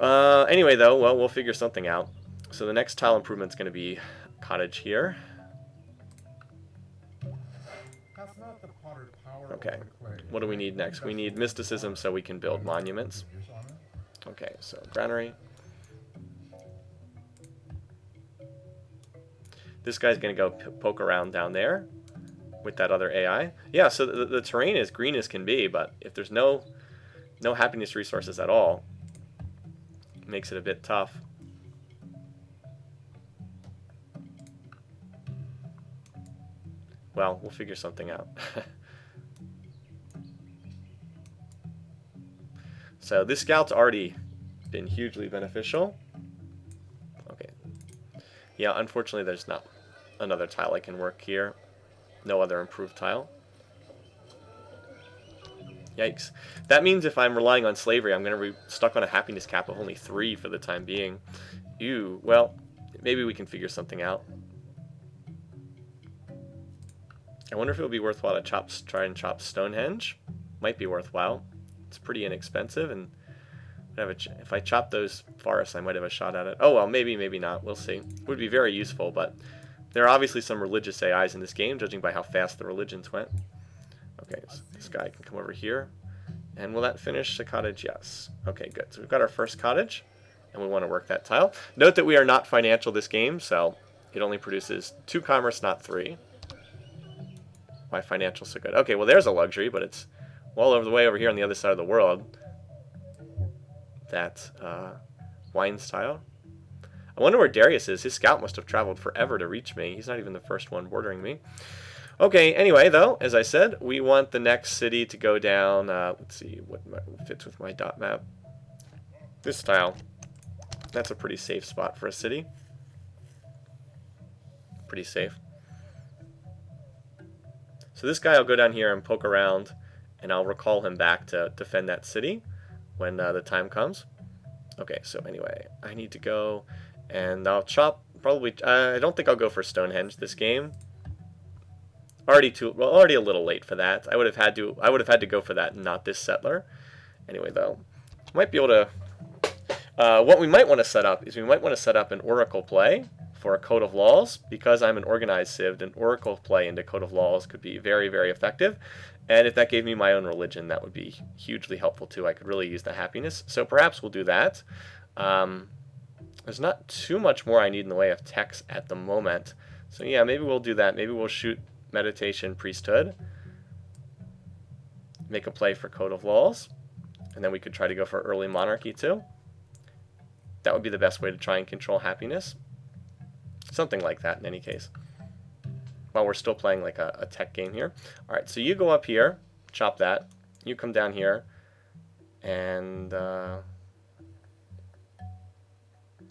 Anyway, though, well, we'll figure something out. So the next tile improvement is going to be cottage here. Okay. What do we need next? We need mysticism so we can build monuments. Okay, so granary. This guy's going to go poke around down there with that other AI. Yeah, so the terrain is green as can be, but if there's no happiness resources at all, it makes it a bit tough. Well, we'll figure something out. So this scout's already been hugely beneficial. Okay. Yeah, unfortunately there's not another tile I can work here. No other improved tile. Yikes. That means if I'm relying on slavery, I'm going to be stuck on a happiness cap of only 3 for the time being. Ew. Well, maybe we can figure something out. I wonder if it would be worthwhile to try and chop Stonehenge. Might be worthwhile. It's pretty inexpensive, and if I chop those forests, I might have a shot at it. Oh, well, maybe, maybe not. We'll see. It would be very useful, but there are obviously some religious AIs in this game, judging by how fast the religions went. Okay, so this guy can come over here. And will that finish the cottage? Yes. Okay, good. So we've got our first cottage, and we want to work that tile. Note that we are not financial this game, so it only produces 2 commerce, not 3. Why financial so good? Okay, well, there's a luxury, but it's well over the way over here on the other side of the world. That wine style. I wonder where Darius is. His scout must have traveled forever to reach me. He's not even the first one bordering me. Okay, anyway, though, as I said, we want the next city to go down. Let's see what fits with my dot map. This tile. That's a pretty safe spot for a city. Pretty safe. So this guy, I'll go down here and poke around, and I'll recall him back to defend that city when the time comes. Okay, so anyway, I need to go, and I'll chop, probably, I don't think I'll go for Stonehenge this game. Already a little late for that. I would have had to go for that, not this settler. Anyway, though, might be able to, what we might want to set up is we might want to set up an Oracle play for a Code of Laws. Because I'm an organized civ, an Oracle play into Code of Laws could be very, very effective. And if that gave me my own religion, that would be hugely helpful too. I could really use the happiness. So perhaps we'll do that. There's not too much more I need in the way of text at the moment. So yeah, maybe we'll do that. Maybe we'll shoot Meditation Priesthood. Make a play for Code of Laws. And then we could try to go for early Monarchy too. That would be the best way to try and control happiness. Something like that in any case. While we're still playing like a tech game here. Alright, so you go up here, chop that. You come down here, and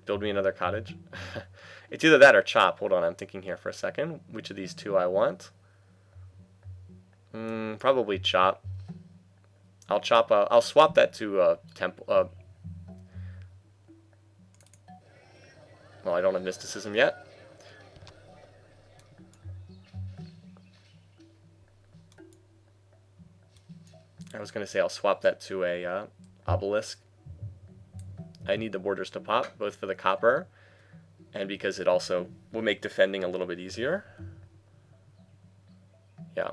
build me another cottage. It's either that or chop. Hold on, I'm thinking here for a second. Which of these two I want? Probably chop. I'll chop. I'll swap that to temple. Well, I don't have mysticism yet. I was going to say I'll swap that to a obelisk. I need the borders to pop, both for the copper and because it also will make defending a little bit easier. Yeah.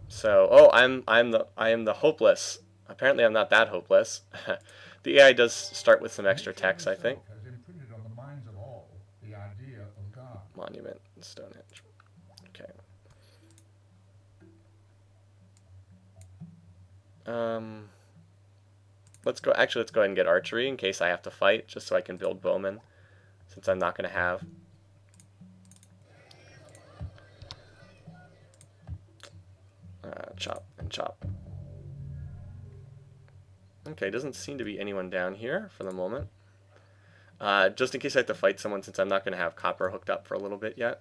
So, oh, I am the hopeless. Apparently, I'm not that hopeless. The AI does start with some extra text, I think. Monument and Stonehenge. Okay. Let's go. Actually, let's go ahead and get archery in case I have to fight, just so I can build bowmen, since I'm not going to have. Chop and chop. Okay, doesn't seem to be anyone down here for the moment. Just in case I have to fight someone, since I'm not going to have copper hooked up for a little bit yet.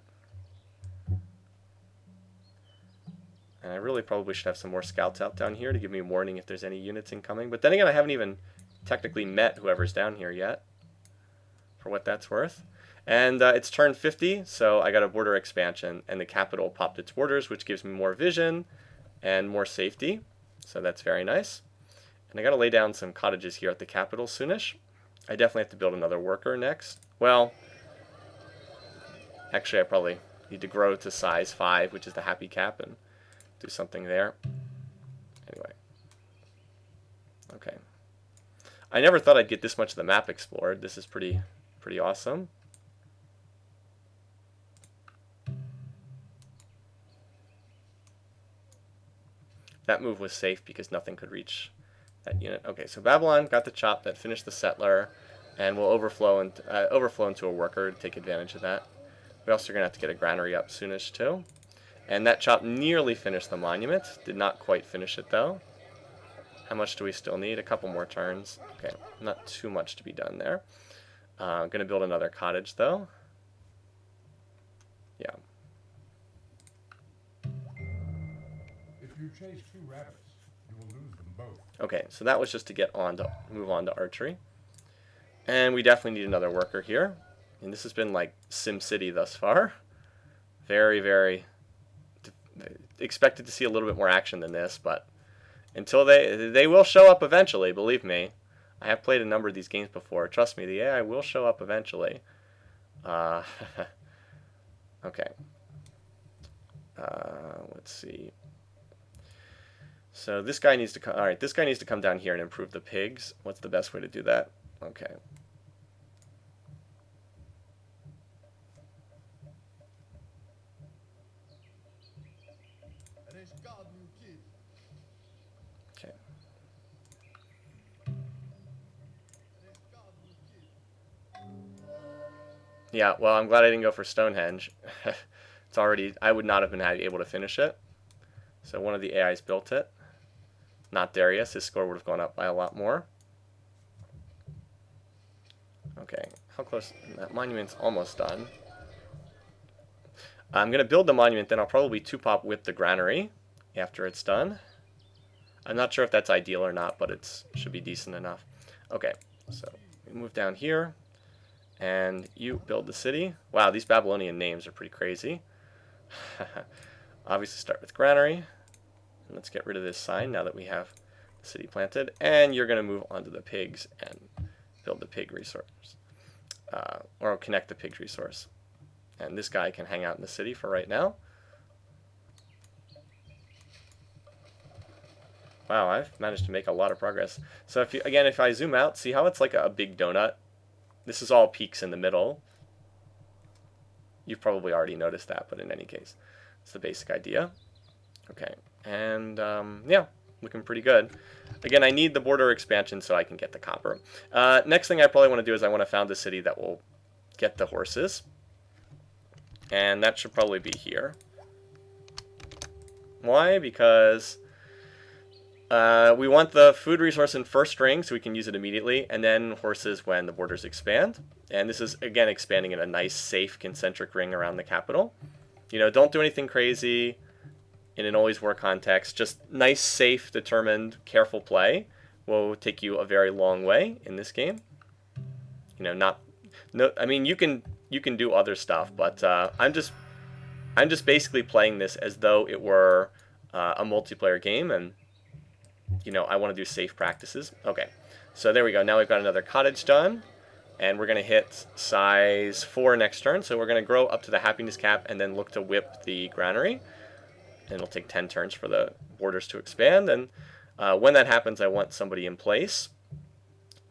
And I really probably should have some more scouts out down here to give me a warning if there's any units incoming. But then again, I haven't even technically met whoever's down here yet, for what that's worth. And it's turn 50, so I got a border expansion, and the capital popped its borders, which gives me more vision and more safety. So that's very nice. And I got to lay down some cottages here at the capital soonish. I definitely have to build another worker next. Well, actually I probably need to grow to size 5, which is the happy cap, and do something there. Anyway. Okay. I never thought I'd get this much of the map explored. This is pretty awesome. That move was safe because nothing could reach that unit. Okay, so Babylon got the chop that finished the settler, and will overflow into a worker to take advantage of that. We also are going to have to get a granary up soonish too. And that chop nearly finished the monument. Did not quite finish it though. How much do we still need? A couple more turns. Okay, not too much to be done there. I'm going to build another cottage though. Yeah. If you chase 2 rabbits, you will lose them both. Okay, so that was just to move on to archery. And we definitely need another worker here. And this has been like Sim City thus far. Very, very expected to see a little bit more action than this, but until they will show up eventually, believe me. I have played a number of these games before. Trust me, the AI will show up eventually. Okay. Let's see. So this guy needs to come. All right, this guy needs to come down here and improve the pigs. What's the best way to do that? Okay. Okay. Yeah, well, I'm glad I didn't go for Stonehenge. It's already, I would not have been able to finish it. So one of the AIs built it. Not Darius. His score would have gone up by a lot more. Okay, how close? That monument's almost done. I'm going to build the monument, then I'll probably two-pop whip the granary after it's done. I'm not sure if that's ideal or not, but it should be decent enough. Okay, so we move down here, and you build the city. Wow, these Babylonian names are pretty crazy. Obviously start with granary. And let's get rid of this sign now that we have the city planted. And you're going to move on to the pigs and build the pig resource. Or connect the pigs resource. And this guy can hang out in the city for right now. Wow, I've managed to make a lot of progress. So if I zoom out, see how it's like a big donut? This is all peaks in the middle. You've probably already noticed that, but in any case, it's the basic idea. Okay, and yeah, looking pretty good. Again, I need the border expansion so I can get the copper. Next thing I probably want to do is I want to found a city that will get the horses. And that should probably be here. Why? Because we want the food resource in first string so we can use it immediately, and then horses when the borders expand. And this is, again, expanding in a nice, safe, concentric ring around the capital. You know, don't do anything crazy in an always war context. Just nice, safe, determined, careful play will take you a very long way in this game. You know, I mean, you can do other stuff, but I'm just basically playing this as though it were a multiplayer game, and you know, I want to do safe practices. Okay, so there we go. Now we've got another cottage done, and we're going to hit size 4 next turn. So we're going to grow up to the happiness cap and then look to whip the granary. And it'll take 10 turns for the borders to expand. And when that happens, I want somebody in place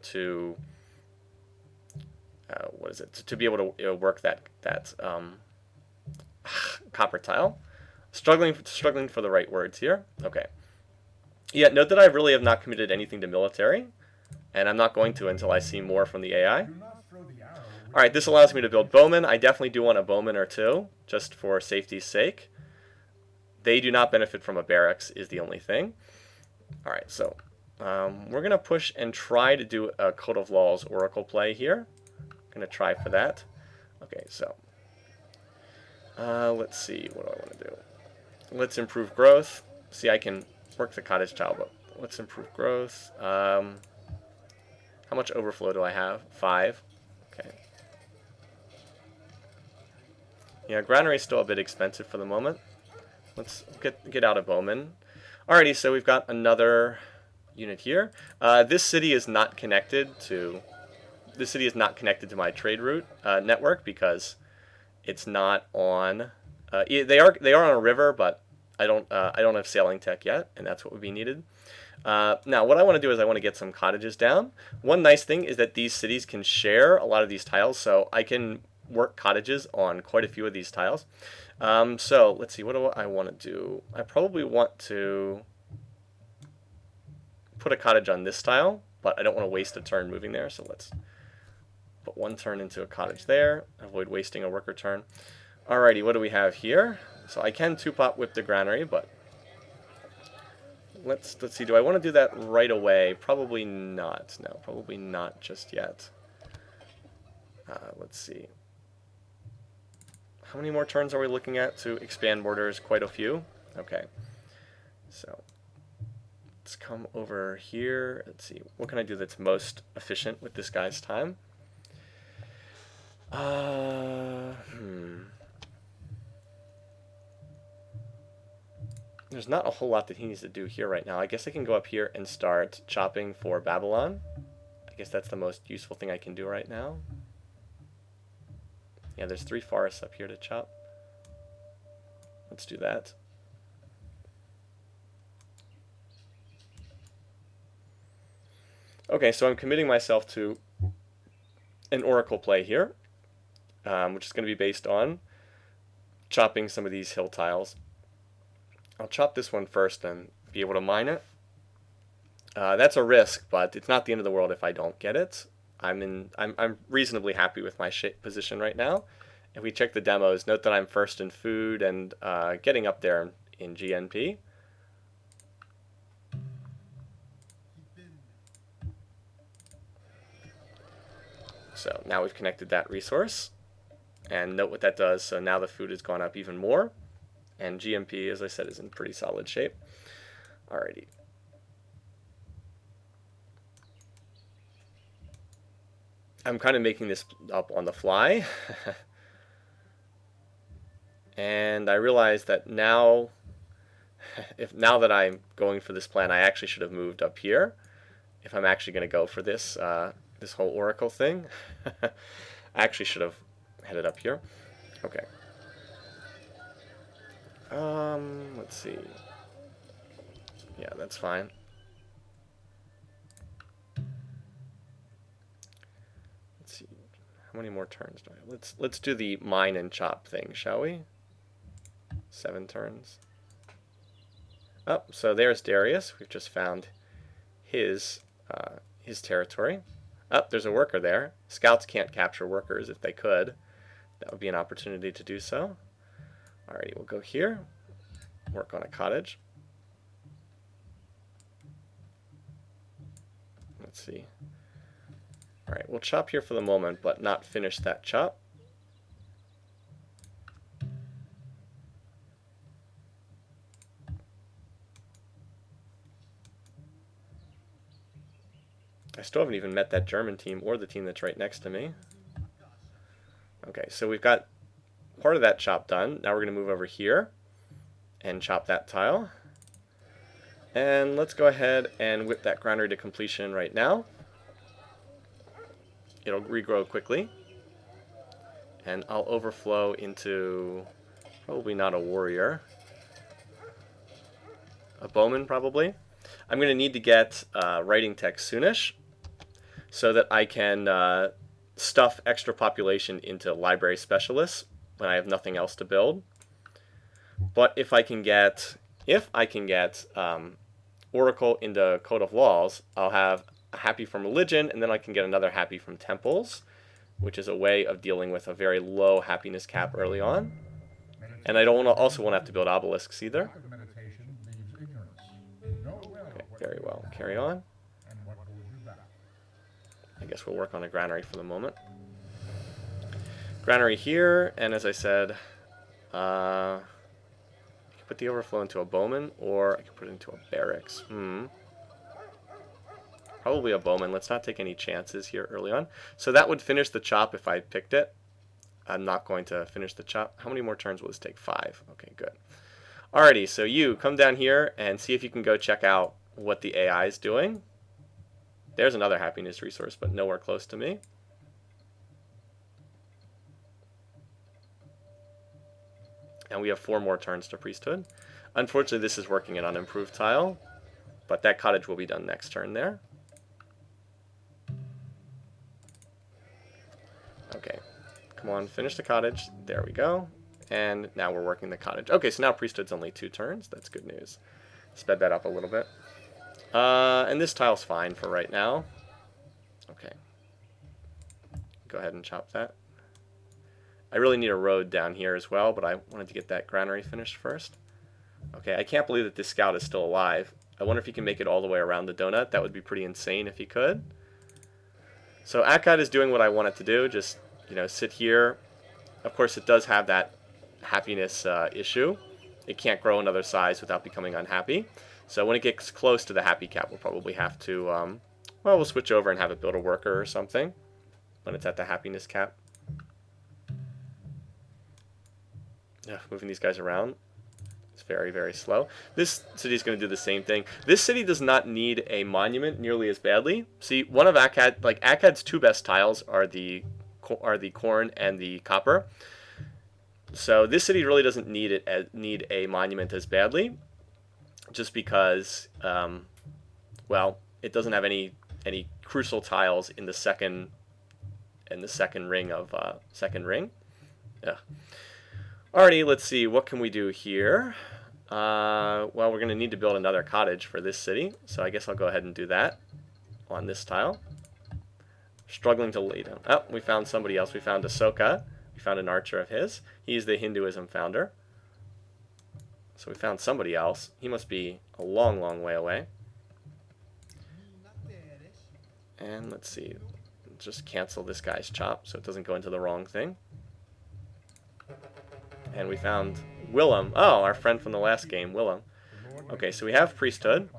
to to be able to work that copper tile. Struggling for the right words here. Okay. Yeah, note that I really have not committed anything to military, and I'm not going to until I see more from the AI. Alright, this allows me to build bowmen. I definitely do want a bowman or two, just for safety's sake. They do not benefit from a barracks, is the only thing. Alright, so we're going to push and try to do a Code of Laws Oracle play here. I'm going to try for that. Okay, so let's see, what do I want to do? Let's improve growth. See, I can work the cottage tile, but let's improve growth. How much overflow do I have? 5. Okay. Yeah, granary is still a bit expensive for the moment. Let's get out of bowman. Alrighty, so we've got another unit here. This city is not connected to my trade route network because it's not on. They are on a river, but I don't have sailing tech yet, and that's what would be needed. Now, what I want to do is I want to get some cottages down. One nice thing is that these cities can share a lot of these tiles, so I can work cottages on quite a few of these tiles. So let's see, what do I want to do? I probably want to put a cottage on this tile, but I don't want to waste a turn moving there, so let's put 1 turn into a cottage there, avoid wasting a worker turn. Alrighty, what do we have here? So I can 2-pop whip the granary, but let's see, do I want to do that right away? Probably not. No, probably not just yet. Let's see. How many more turns are we looking at to expand borders? Quite a few. Okay. So let's come over here. Let's see. What can I do that's most efficient with this guy's time? There's not a whole lot that he needs to do here right now. I guess I can go up here and start chopping for Babylon. I guess that's the most useful thing I can do right now. Yeah, there's 3 forests up here to chop. Let's do that. Okay, so I'm committing myself to an oracle play here, which is going to be based on chopping some of these hill tiles. I'll chop this one first and be able to mine it. That's a risk, but it's not the end of the world if I don't get it. I'm reasonably happy with my position right now. If we check the demos, note that I'm first in food and getting up there in GNP. So now we've connected that resource. And note what that does. So now the food has gone up even more. And GMP, as I said, is in pretty solid shape. Alrighty. I'm kind of making this up on the fly. And I realize that now, now that I'm going for this plan, I actually should have moved up here. If I'm actually going to go for this, this whole Oracle thing. I actually should have headed up here. Okay. Let's see. Yeah, that's fine. Let's see. How many more turns do I have? Let's do the mine and chop thing, shall we? 7 turns. Oh, so there's Darius. We've just found his territory. Oh, there's a worker there. Scouts can't capture workers. If they could, that would be an opportunity to do so. Alrighty, we'll go here. Work on a cottage. Let's see. Alright, we'll chop here for the moment, but not finish that chop. I still haven't even met that German team or the team that's right next to me. Okay, so we've got part of that chop done. Now we're going to move over here and chop that tile. And let's go ahead and whip that granary to completion right now. It'll regrow quickly. And I'll overflow into probably not a warrior. A bowman, probably. I'm going to need to get writing text soonish so that I can stuff extra population into library specialists when I have nothing else to build. But if I can get Oracle into Code of Laws, I'll have a happy from religion, and then I can get another happy from temples, which is a way of dealing with a very low happiness cap early on. And I don't also won't have to build obelisks either. Okay, very well. Carry on. I guess we'll work on a granary for the moment. Granary here, and as I said, I could put the overflow into a bowman, or I could put it into a barracks. Probably a bowman. Let's not take any chances here early on. So that would finish the chop if I picked it. I'm not going to finish the chop. How many more turns will this take? 5. Okay, good. Alrighty, so you come down here and see if you can go check out what the AI is doing. There's another happiness resource, but nowhere close to me. And we have 4 more turns to priesthood. Unfortunately, this is working an unimproved tile, but that cottage will be done next turn there. Okay, come on, finish the cottage. There we go. And now we're working the cottage. Okay, so now priesthood's only 2 turns. That's good news. Sped that up a little bit. And this tile's fine for right now. Okay. Go ahead and chop that. I really need a road down here as well, but I wanted to get that granary finished first. Okay, I can't believe that this scout is still alive. I wonder if he can make it all the way around the donut. That would be pretty insane if he could. So Akkad is doing what I want it to do. Just, sit here. Of course, it does have that happiness issue. It can't grow another size without becoming unhappy. So when it gets close to the happy cap, we'll probably have to, well, we'll switch over and have it build a worker or something when it's at the happiness cap. Moving these guys around. It's very, very slow. This city is going to do the same thing. This city does not need a monument nearly as badly. See, one of Akkad's 2 best tiles are the corn and the copper. So this city really doesn't need a monument as badly, just because, well, it doesn't have any crucial tiles in the second ring of second ring. Yeah. Alrighty, let's see, what can we do here? Well, we're going to need to build another cottage for this city, so I guess I'll go ahead and do that on this tile. Struggling to lay down. Oh, we found somebody else. We found Ahsoka. We found an archer of his. He's the Hinduism founder. So we found somebody else. He must be a long, long way away. And let's see. just cancel this guy's chop so it doesn't go into the wrong thing. And we found Willem. Oh, our friend from the last game, Willem. Okay, so we have priesthood.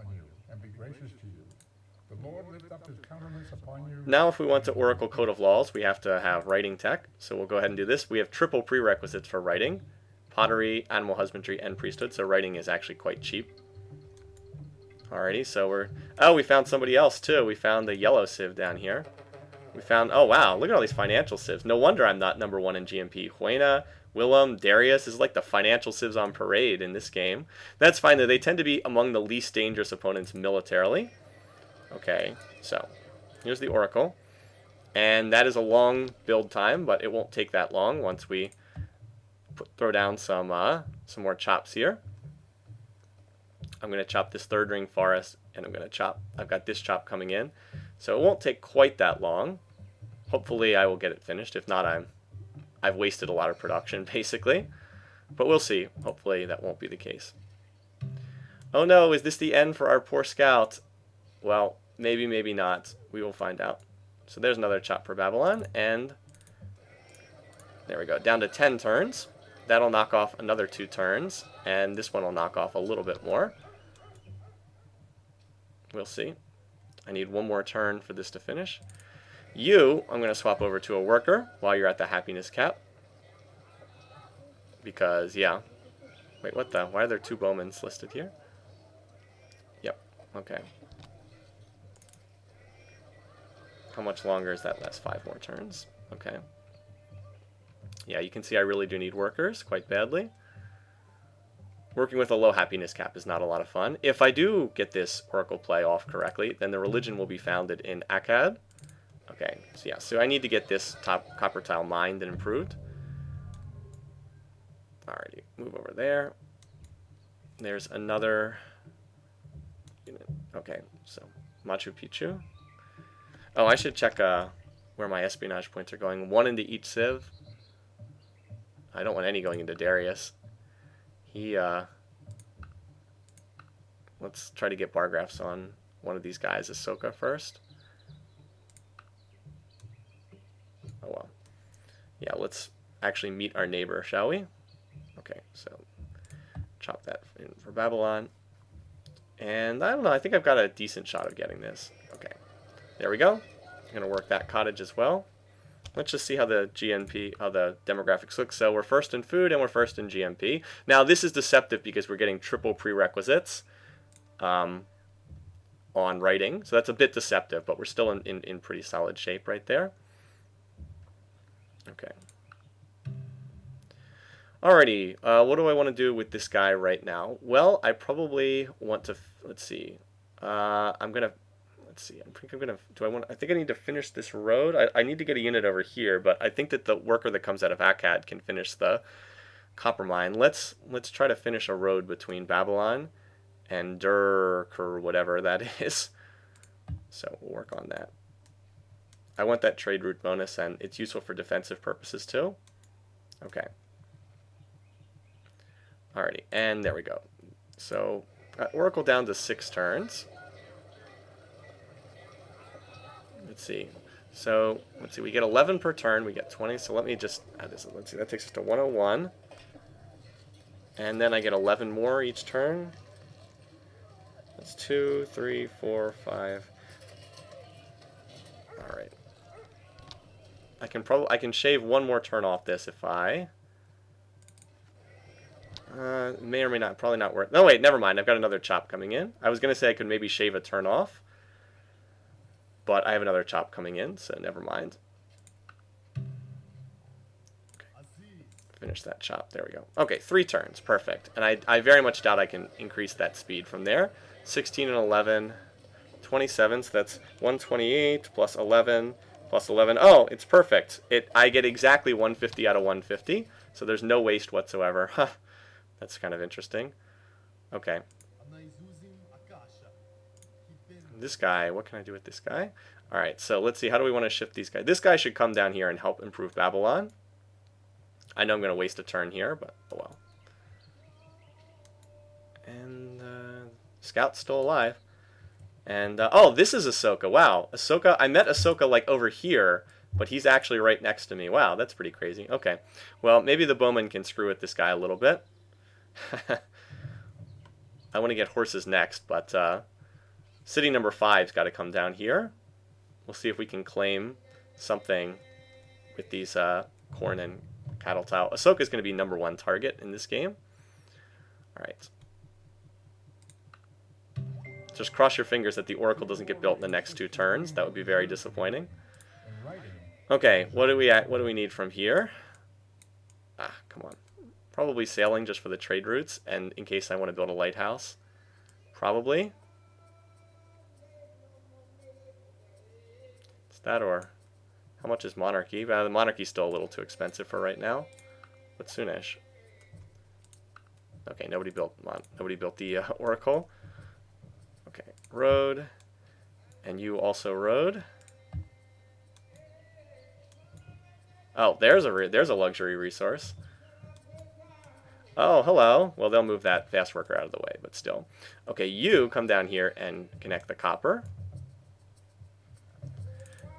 Now if we want to Oracle Code of Laws, we have to have writing tech. So we'll go ahead and do this. We have triple prerequisites for writing. Pottery, animal husbandry, and priesthood. So writing is actually quite cheap. Alrighty, so we're... Oh, we found somebody else too. We found the yellow civ down here. We found... Oh, wow. Look at all these financial civs. No wonder I'm not #1 in GMP. Huena, Willem, Darius. This is like the financial civs on parade in this game. That's fine, though. They tend to be among the least dangerous opponents militarily. Okay, so here's the Oracle. And that is a long build time, but it won't take that long once we throw down some more chops here. I'm going to chop this 3rd ring forest, and I'm going to chop... I've got this chop coming in. So it won't take quite that long. Hopefully I will get it finished. If not, I've wasted a lot of production, basically. But we'll see. Hopefully that won't be the case. Oh no, is this the end for our poor scout? Well, maybe, maybe not. We will find out. So there's another chop for Babylon, and there we go. Down to 10 turns. That'll knock off another 2 turns, and this one will knock off a little bit more. We'll see. I need 1 more turn for this to finish. I'm going to swap over to a worker while you're at the happiness cap. Because, yeah. Wait, what the? Why are there 2 bowmans listed here? Yep, okay. How much longer is that? That's 5 more turns. Okay. Yeah, you can see I really do need workers quite badly. Working with a low happiness cap is not a lot of fun. If I do get this Oracle play off correctly, then the religion will be founded in Akkad. Okay, so yeah, so I need to get this top copper tile mined and improved. Alrighty, move over there. There's another unit. Okay, so Machu Picchu. Oh, I should check where my espionage points are going. 1 into each civ. I don't want any going into Darius. Let's try to get bar graphs on one of these guys, Ahsoka, first. Oh well. Yeah, let's actually meet our neighbor, shall we? Okay, so chop that in for Babylon. And I don't know, I think I've got a decent shot of getting this. Okay, there we go. I'm going to work that cottage as well. Let's just see how the demographics look. So we're first in food and we're first in GMP. Now this is deceptive because we're getting triple prerequisites on writing. So that's a bit deceptive, but we're still in pretty solid shape right there. Okay. Alrighty, what do I want to do with this guy right now? Well, I probably want to, let's see. I think I need to finish this road. I need to get a unit over here, but I think that the worker that comes out of Akkad can finish the copper mine. Let's try to finish a road between Babylon and Dirk or whatever that is. So we'll work on that. I want that trade route bonus, and it's useful for defensive purposes too. Okay. Alrighty, and there we go. So Oracle down to 6 turns. Let's see. So, let's see. We get 11 per turn. We get 20. So let me just add this. Let's see. That takes us to 101. And then I get 11 more each turn. That's 2, 3, 4, 5. All right. I can shave 1 more turn off this if I may or may not. Probably not worth. No, wait. Never mind. I've got another chop coming in. I was gonna say I could maybe shave a turn off. But I have another chop coming in, so never mind. Okay. Finish that chop. There we go. Okay, 3 turns. Perfect. And I very much doubt I can increase that speed from there. 16 and 11. 27, so that's 128 plus 11 plus 11. Oh, it's perfect. I get exactly 150 out of 150, so there's no waste whatsoever. Huh. That's kind of interesting. Okay. This guy, what can I do with this guy? Alright, so let's see, how do we want to shift these guys? This guy should come down here and help improve Babylon. I know I'm going to waste a turn here, but oh well. And Scout's still alive. And, oh, this is Ahsoka. Wow. Ahsoka, I met Ahsoka, like, over here, but he's actually right next to me. Wow, that's pretty crazy. Okay. Well, maybe the bowman can screw with this guy a little bit. I want to get horses next, but city number 5's got to come down here. We'll see if we can claim something with these corn and cattle tile. Ahsoka's going to be #1 target in this game. All right. Just cross your fingers that the Oracle doesn't get built in the next 2 turns. That would be very disappointing. Okay, what do we need from here? Ah, come on. Probably sailing just for the trade routes and in case I want to build a lighthouse. Probably. Is that or how much is Monarchy? Well, the Monarchy's still a little too expensive for right now. But soonish. Okay, nobody built the Oracle. Okay, road, and you also road. Oh, there's a luxury resource. Oh, hello. Well, they'll move that fast worker out of the way, but still. Okay, you come down here and connect the copper.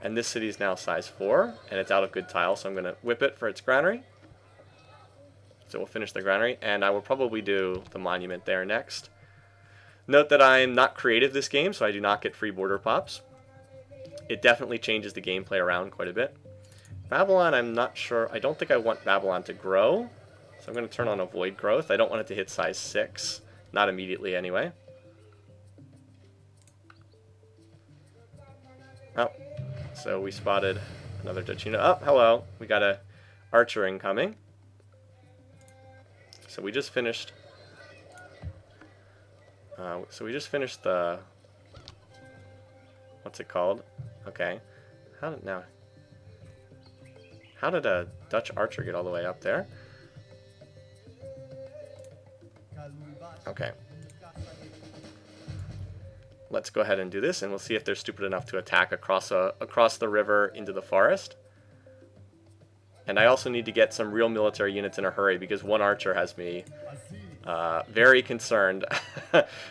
And this city is now size 4, and it's out of good tile, so I'm going to whip it for its granary. So we'll finish the granary, and I will probably do the monument there next. Note that I'm not creative this game, so I do not get free border pops. It definitely changes the gameplay around quite a bit. Babylon, I'm not sure. I don't think I want Babylon to grow, so I'm going to turn on avoid growth. I don't want it to hit size 6. Not immediately, anyway. Oh, so we spotted another Duchino. Oh, hello. We got a archer incoming. So we just finished... the... What's it called? Okay. How did a Dutch archer get all the way up there? Okay. Let's go ahead and do this, and we'll see if they're stupid enough to attack across the river into the forest. And I also need to get some real military units in a hurry, because one archer has me very concerned.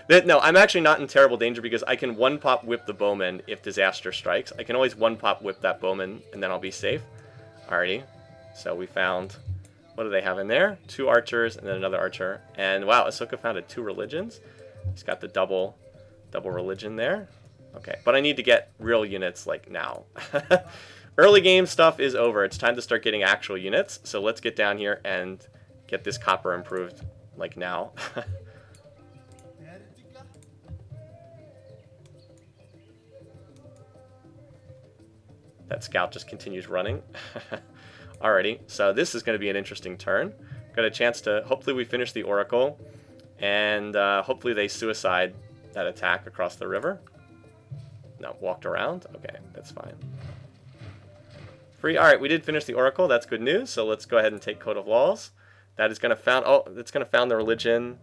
No, I'm actually not in terrible danger, because I can one-pop whip the bowman if disaster strikes. I can always one-pop whip that bowman, and then I'll be safe. Alrighty. So we found... What do they have in there? 2 archers, and then another archer. And wow, Ahsoka founded 2 religions. He's got the double religion there. Okay, but I need to get real units, like, now. Early game stuff is over. It's time to start getting actual units. So let's get down here and get this copper improved, like, now. That scout just continues running. Alrighty, so this is going to be an interesting turn. Got a chance to... Hopefully we finish the Oracle. And hopefully they suicide that attack across the river. No, walked around? Okay, that's fine. Free. Alright, we did finish the Oracle. That's good news. So let's go ahead and take Code of Laws. That is going to found... Oh, it's going to found the religion.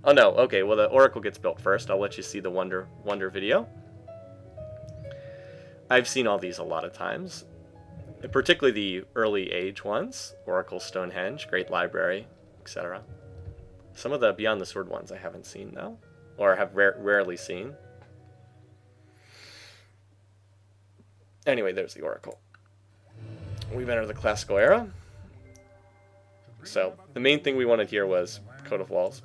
Oh, no. Okay, well, the Oracle gets built first. I'll let you see the Wonder video. I've seen all these a lot of times. Particularly the early age ones. Oracle, Stonehenge, Great Library, etc. Some of the Beyond the Sword ones I haven't seen, though. Or have rarely seen. Anyway, there's the Oracle. We've entered the classical era. So, the main thing we wanted here was Code of Laws.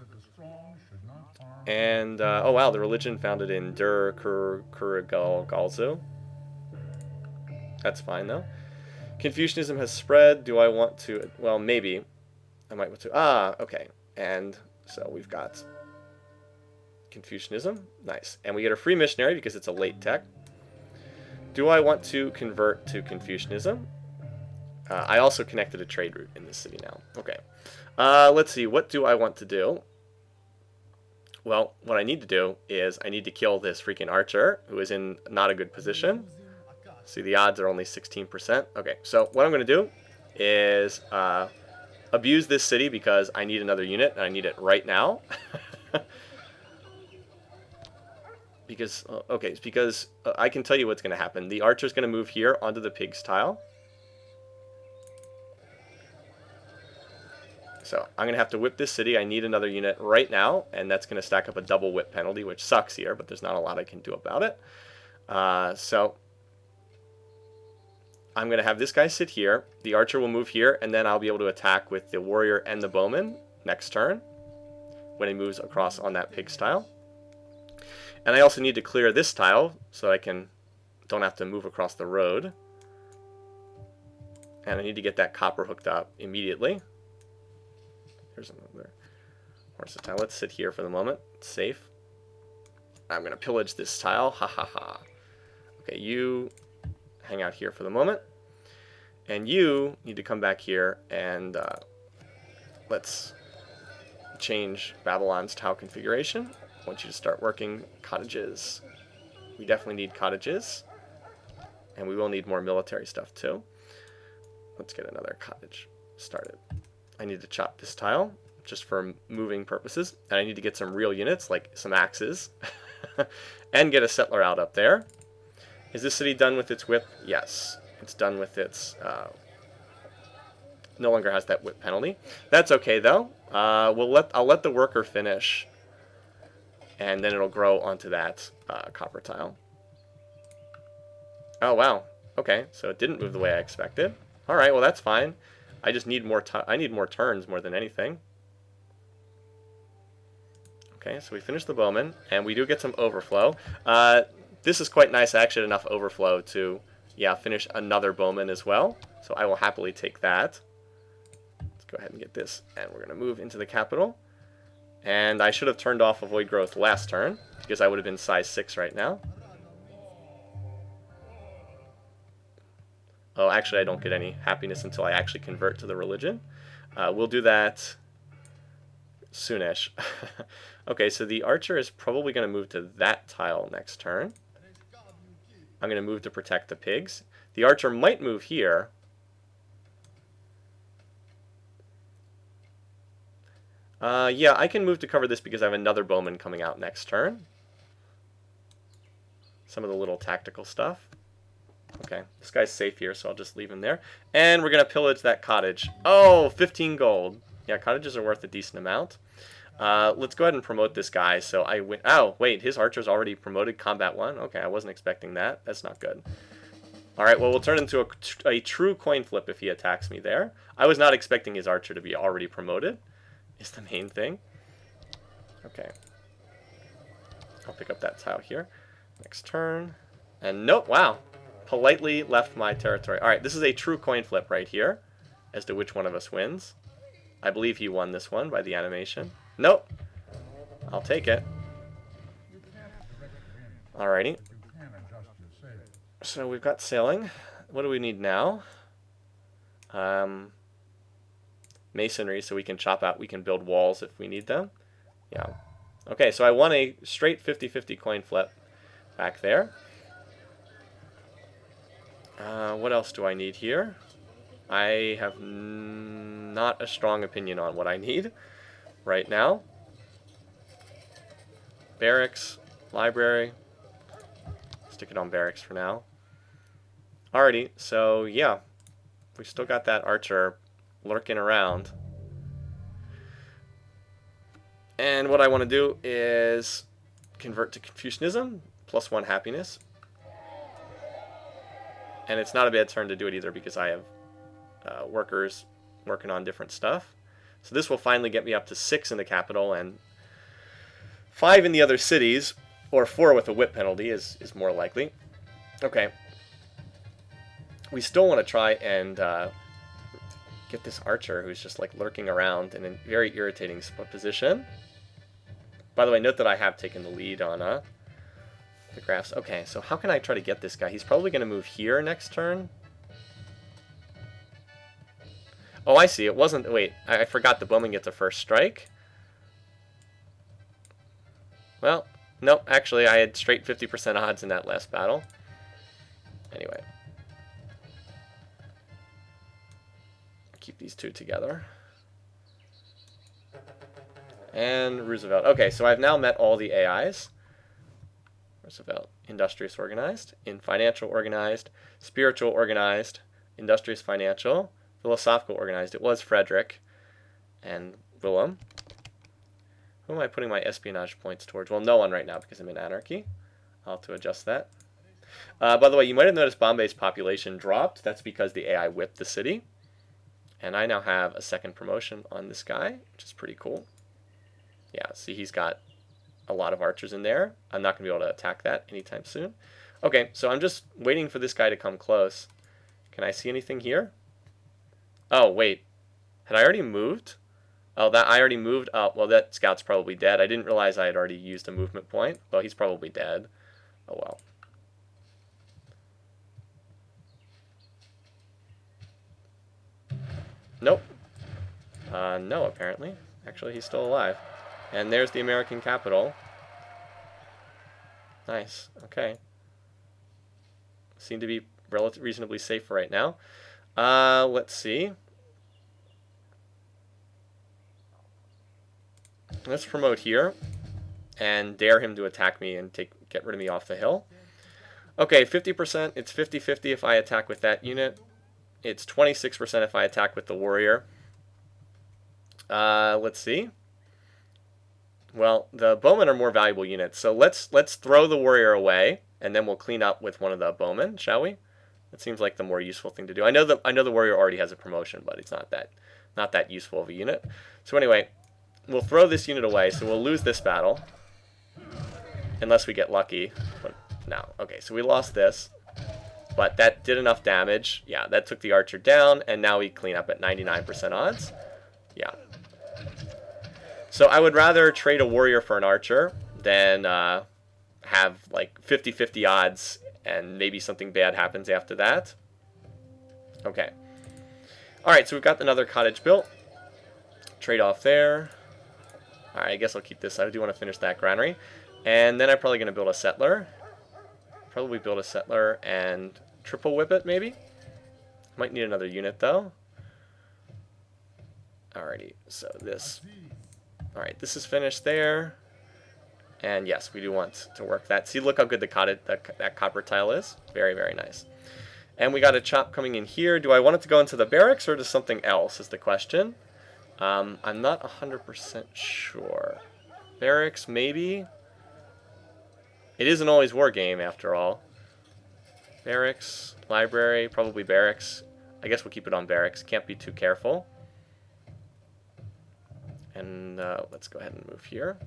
And, oh wow, the religion founded in Kurigalzu. That's fine, though. Confucianism has spread. Do I want to... Well, maybe. I might want to... Ah, okay. And so we've got Confucianism. Nice. And we get a free missionary because it's a late tech. Do I want to convert to Confucianism? I also connected a trade route in this city now. Okay. Let's see. What do I want to do? Well, what I need to do is I need to kill this freaking archer who is in not a good position. See, the odds are only 16%. Okay, so what I'm going to do is abuse this city because I need another unit, and I need it right now. Because I can tell you what's going to happen. The archer's going to move here onto the pig's tile. So I'm going to have to whip this city. I need another unit right now, and that's going to stack up a double whip penalty, which sucks here, but there's not a lot I can do about it. So I'm going to have this guy sit here. The archer will move here, and then I'll be able to attack with the warrior and the bowman next turn when he moves across on that pig tile. And I also need to clear this tile so I don't have to move across the road. And I need to get that copper hooked up immediately. There's another horse tile. Let's sit here for the moment. It's safe. I'm going to pillage this tile. Ha ha ha. Okay, you hang out here for the moment. And you need to come back here and let's change Babylon's tile configuration. I want you to start working cottages. We definitely need cottages. And we will need more military stuff too. Let's get another cottage started. I need to chop this tile just for moving purposes. And I need to get some real units, like some axes. And get a settler out up there. Is this city done with its whip? Yes. It's done with its... no longer has that whip penalty. That's okay though. I'll let the worker finish. And then it'll grow onto that copper tile. Oh wow. Okay, so it didn't move the way I expected. All right, well that's fine. I just need more. I need more turns more than anything. Okay, so we finished the bowman, and we do get some overflow. This is quite nice. I actually had enough overflow to, finish another bowman as well. So I will happily take that. Let's go ahead and get this, and we're going to move into the capital. And I should have turned off Avoid Growth last turn, because I would have been size 6 right now. Oh, actually, I don't get any happiness until I actually convert to the religion. We'll do that soonish. Okay, so the archer is probably going to move to that tile next turn. I'm going to move to protect the pigs. The archer might move here. Yeah, I can move to cover this because I have another bowman coming out next turn. Some of the little tactical stuff. Okay, this guy's safe here, so I'll just leave him there. And we're going to pillage that cottage. Oh, 15 gold. Yeah, cottages are worth a decent amount. Let's go ahead and promote this guy. So I win. Oh, wait, his archer's already promoted Combat 1? Okay, I wasn't expecting that. That's not good. Alright, well, we'll turn into a true coin flip if he attacks me there. I was not expecting his archer to be already promoted, is the main thing. Okay. I'll pick up that tile here. Next turn. And nope, wow. Politely left my territory. Alright, this is a true coin flip right here as to which one of us wins. I believe he won this one by the animation. Nope. I'll take it. Alrighty. So we've got sailing. What do we need now? Masonry, so we can chop out, we can build walls if we need them. Yeah. Okay, so I won a straight 50-50 coin flip back there. What else do I need here? I have not a strong opinion on what I need right now. Barracks, library. Stick it on barracks for now. Alrighty, so yeah. We still got that archer lurking around. And what I want to do is convert to Confucianism, +1 happiness. And it's not a bad turn to do it either because I have workers working on different stuff. So this will finally get me up to 6 in the capital and 5 in the other cities, or 4 with a whip penalty is more likely. Okay. We still want to try and get this archer who's just like lurking around in a very irritating position. By the way, note that I have taken the lead on the graphs. Okay, so how can I try to get this guy? He's probably going to move here next turn. Oh, I see. It wasn't... Wait, I forgot the bowman gets a first strike. Well, nope. Actually, I had straight 50% odds in that last battle. Anyway. Keep these two together. And Roosevelt. Okay, so I've now met all the AIs. Roosevelt, industrious organized, in financial organized, spiritual organized, industrious financial, philosophical organized. It was Frederick. and Willem. Who am I putting my espionage points towards? Well, no one right now because I'm in anarchy. I'll have to adjust that. By the way, you might have noticed Bombay's population dropped. That's because the AI whipped the city. And I now have a second promotion on this guy, which is pretty cool. Yeah, see, he's got a lot of archers in there. I'm not going to be able to attack that anytime soon. Okay, so I'm just waiting for this guy to come close. Can I see anything here? Oh, wait. Had I already moved? Oh, that I already moved? Oh, well, that scout's probably dead. I didn't realize I had already used a movement point. Well, he's probably dead. Oh, well. Nope. No, apparently. Actually, he's still alive. And there's the American capital. Nice. Okay. Seem to be reasonably safe right now. Let's see. Let's promote here and dare him to attack me and get rid of me off the hill. Okay, 50%. It's 50-50 if I attack with that unit. It's 26% if I attack with the warrior. Let's see. Well, the bowmen are more valuable units, so let's throw the warrior away, and then we'll clean up with one of the bowmen, shall we? That seems like the more useful thing to do. I know the warrior already has a promotion, but it's not that useful of a unit. So anyway, we'll throw this unit away, so we'll lose this battle, unless we get lucky. But no, okay, so we lost this, but that did enough damage. Yeah, that took the archer down, and now we clean up at 99% odds. Yeah. So I would rather trade a warrior for an archer than have like 50-50 odds and maybe something bad happens after that. Okay. Alright, so we've got another cottage built. Trade off there. Alright, I guess I'll keep this. I do want to finish that granary. And then I'm probably going to build a settler. Probably build a settler and triple whip it, maybe. Might need another unit, though. Alrighty, so this... Alright, this is finished there. And yes, we do want to work that. See, look how good that copper tile is. Very, very nice. And we got a chop coming in here. Do I want it to go into the barracks or to something else is the question. I'm not 100% sure. Barracks, maybe? It is an always war game, after all. Barracks, library, probably barracks. I guess we'll keep it on barracks. Can't be too careful. And let's go ahead and move here.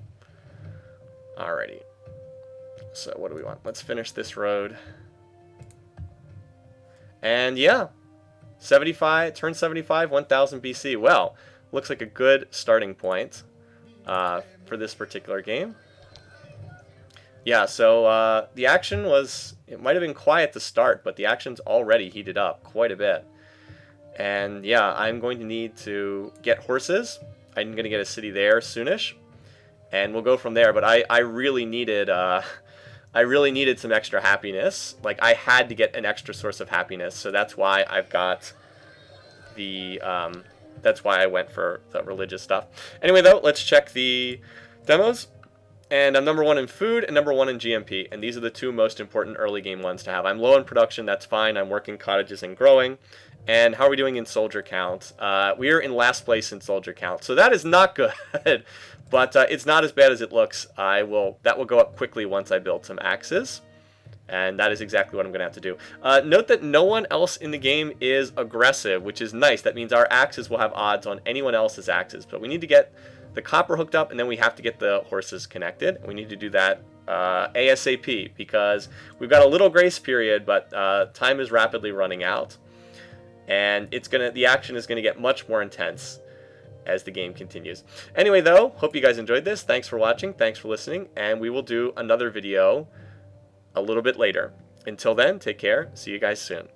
Alrighty. So what do we want? Let's finish this road. And yeah, 75, turn 75, 1000 BC. Well, looks like a good starting point for this particular game. Yeah, so the action was, it might have been quiet to start, but the action's already heated up quite a bit. And yeah, I'm going to need to get horses. I'm going to get a city there soonish, and we'll go from there. But I really needed some extra happiness. Like, I had to get an extra source of happiness, so that's why I've got the that's why I went for the religious stuff. Anyway, though, let's check the demos. And I'm number 1 in food and number 1 in GMP, and these are the two most important early game ones to have. I'm low in production, that's fine. I'm working cottages and growing. And how are we doing in soldier count? We are in last place in soldier count, so that is not good. But it's not as bad as it looks. That will go up quickly once I build some axes, and that is exactly what I'm going to have to do. Note that no one else in the game is aggressive, which is nice. That means our axes will have odds on anyone else's axes, but we need to get the copper hooked up, and then we have to get the horses connected. We need to do that ASAP, because we've got a little grace period, but time is rapidly running out. And the action is gonna get much more intense as the game continues. Anyway, though, hope you guys enjoyed this. Thanks for watching, thanks for listening, and we will do another video a little bit later. Until then, take care. See you guys soon.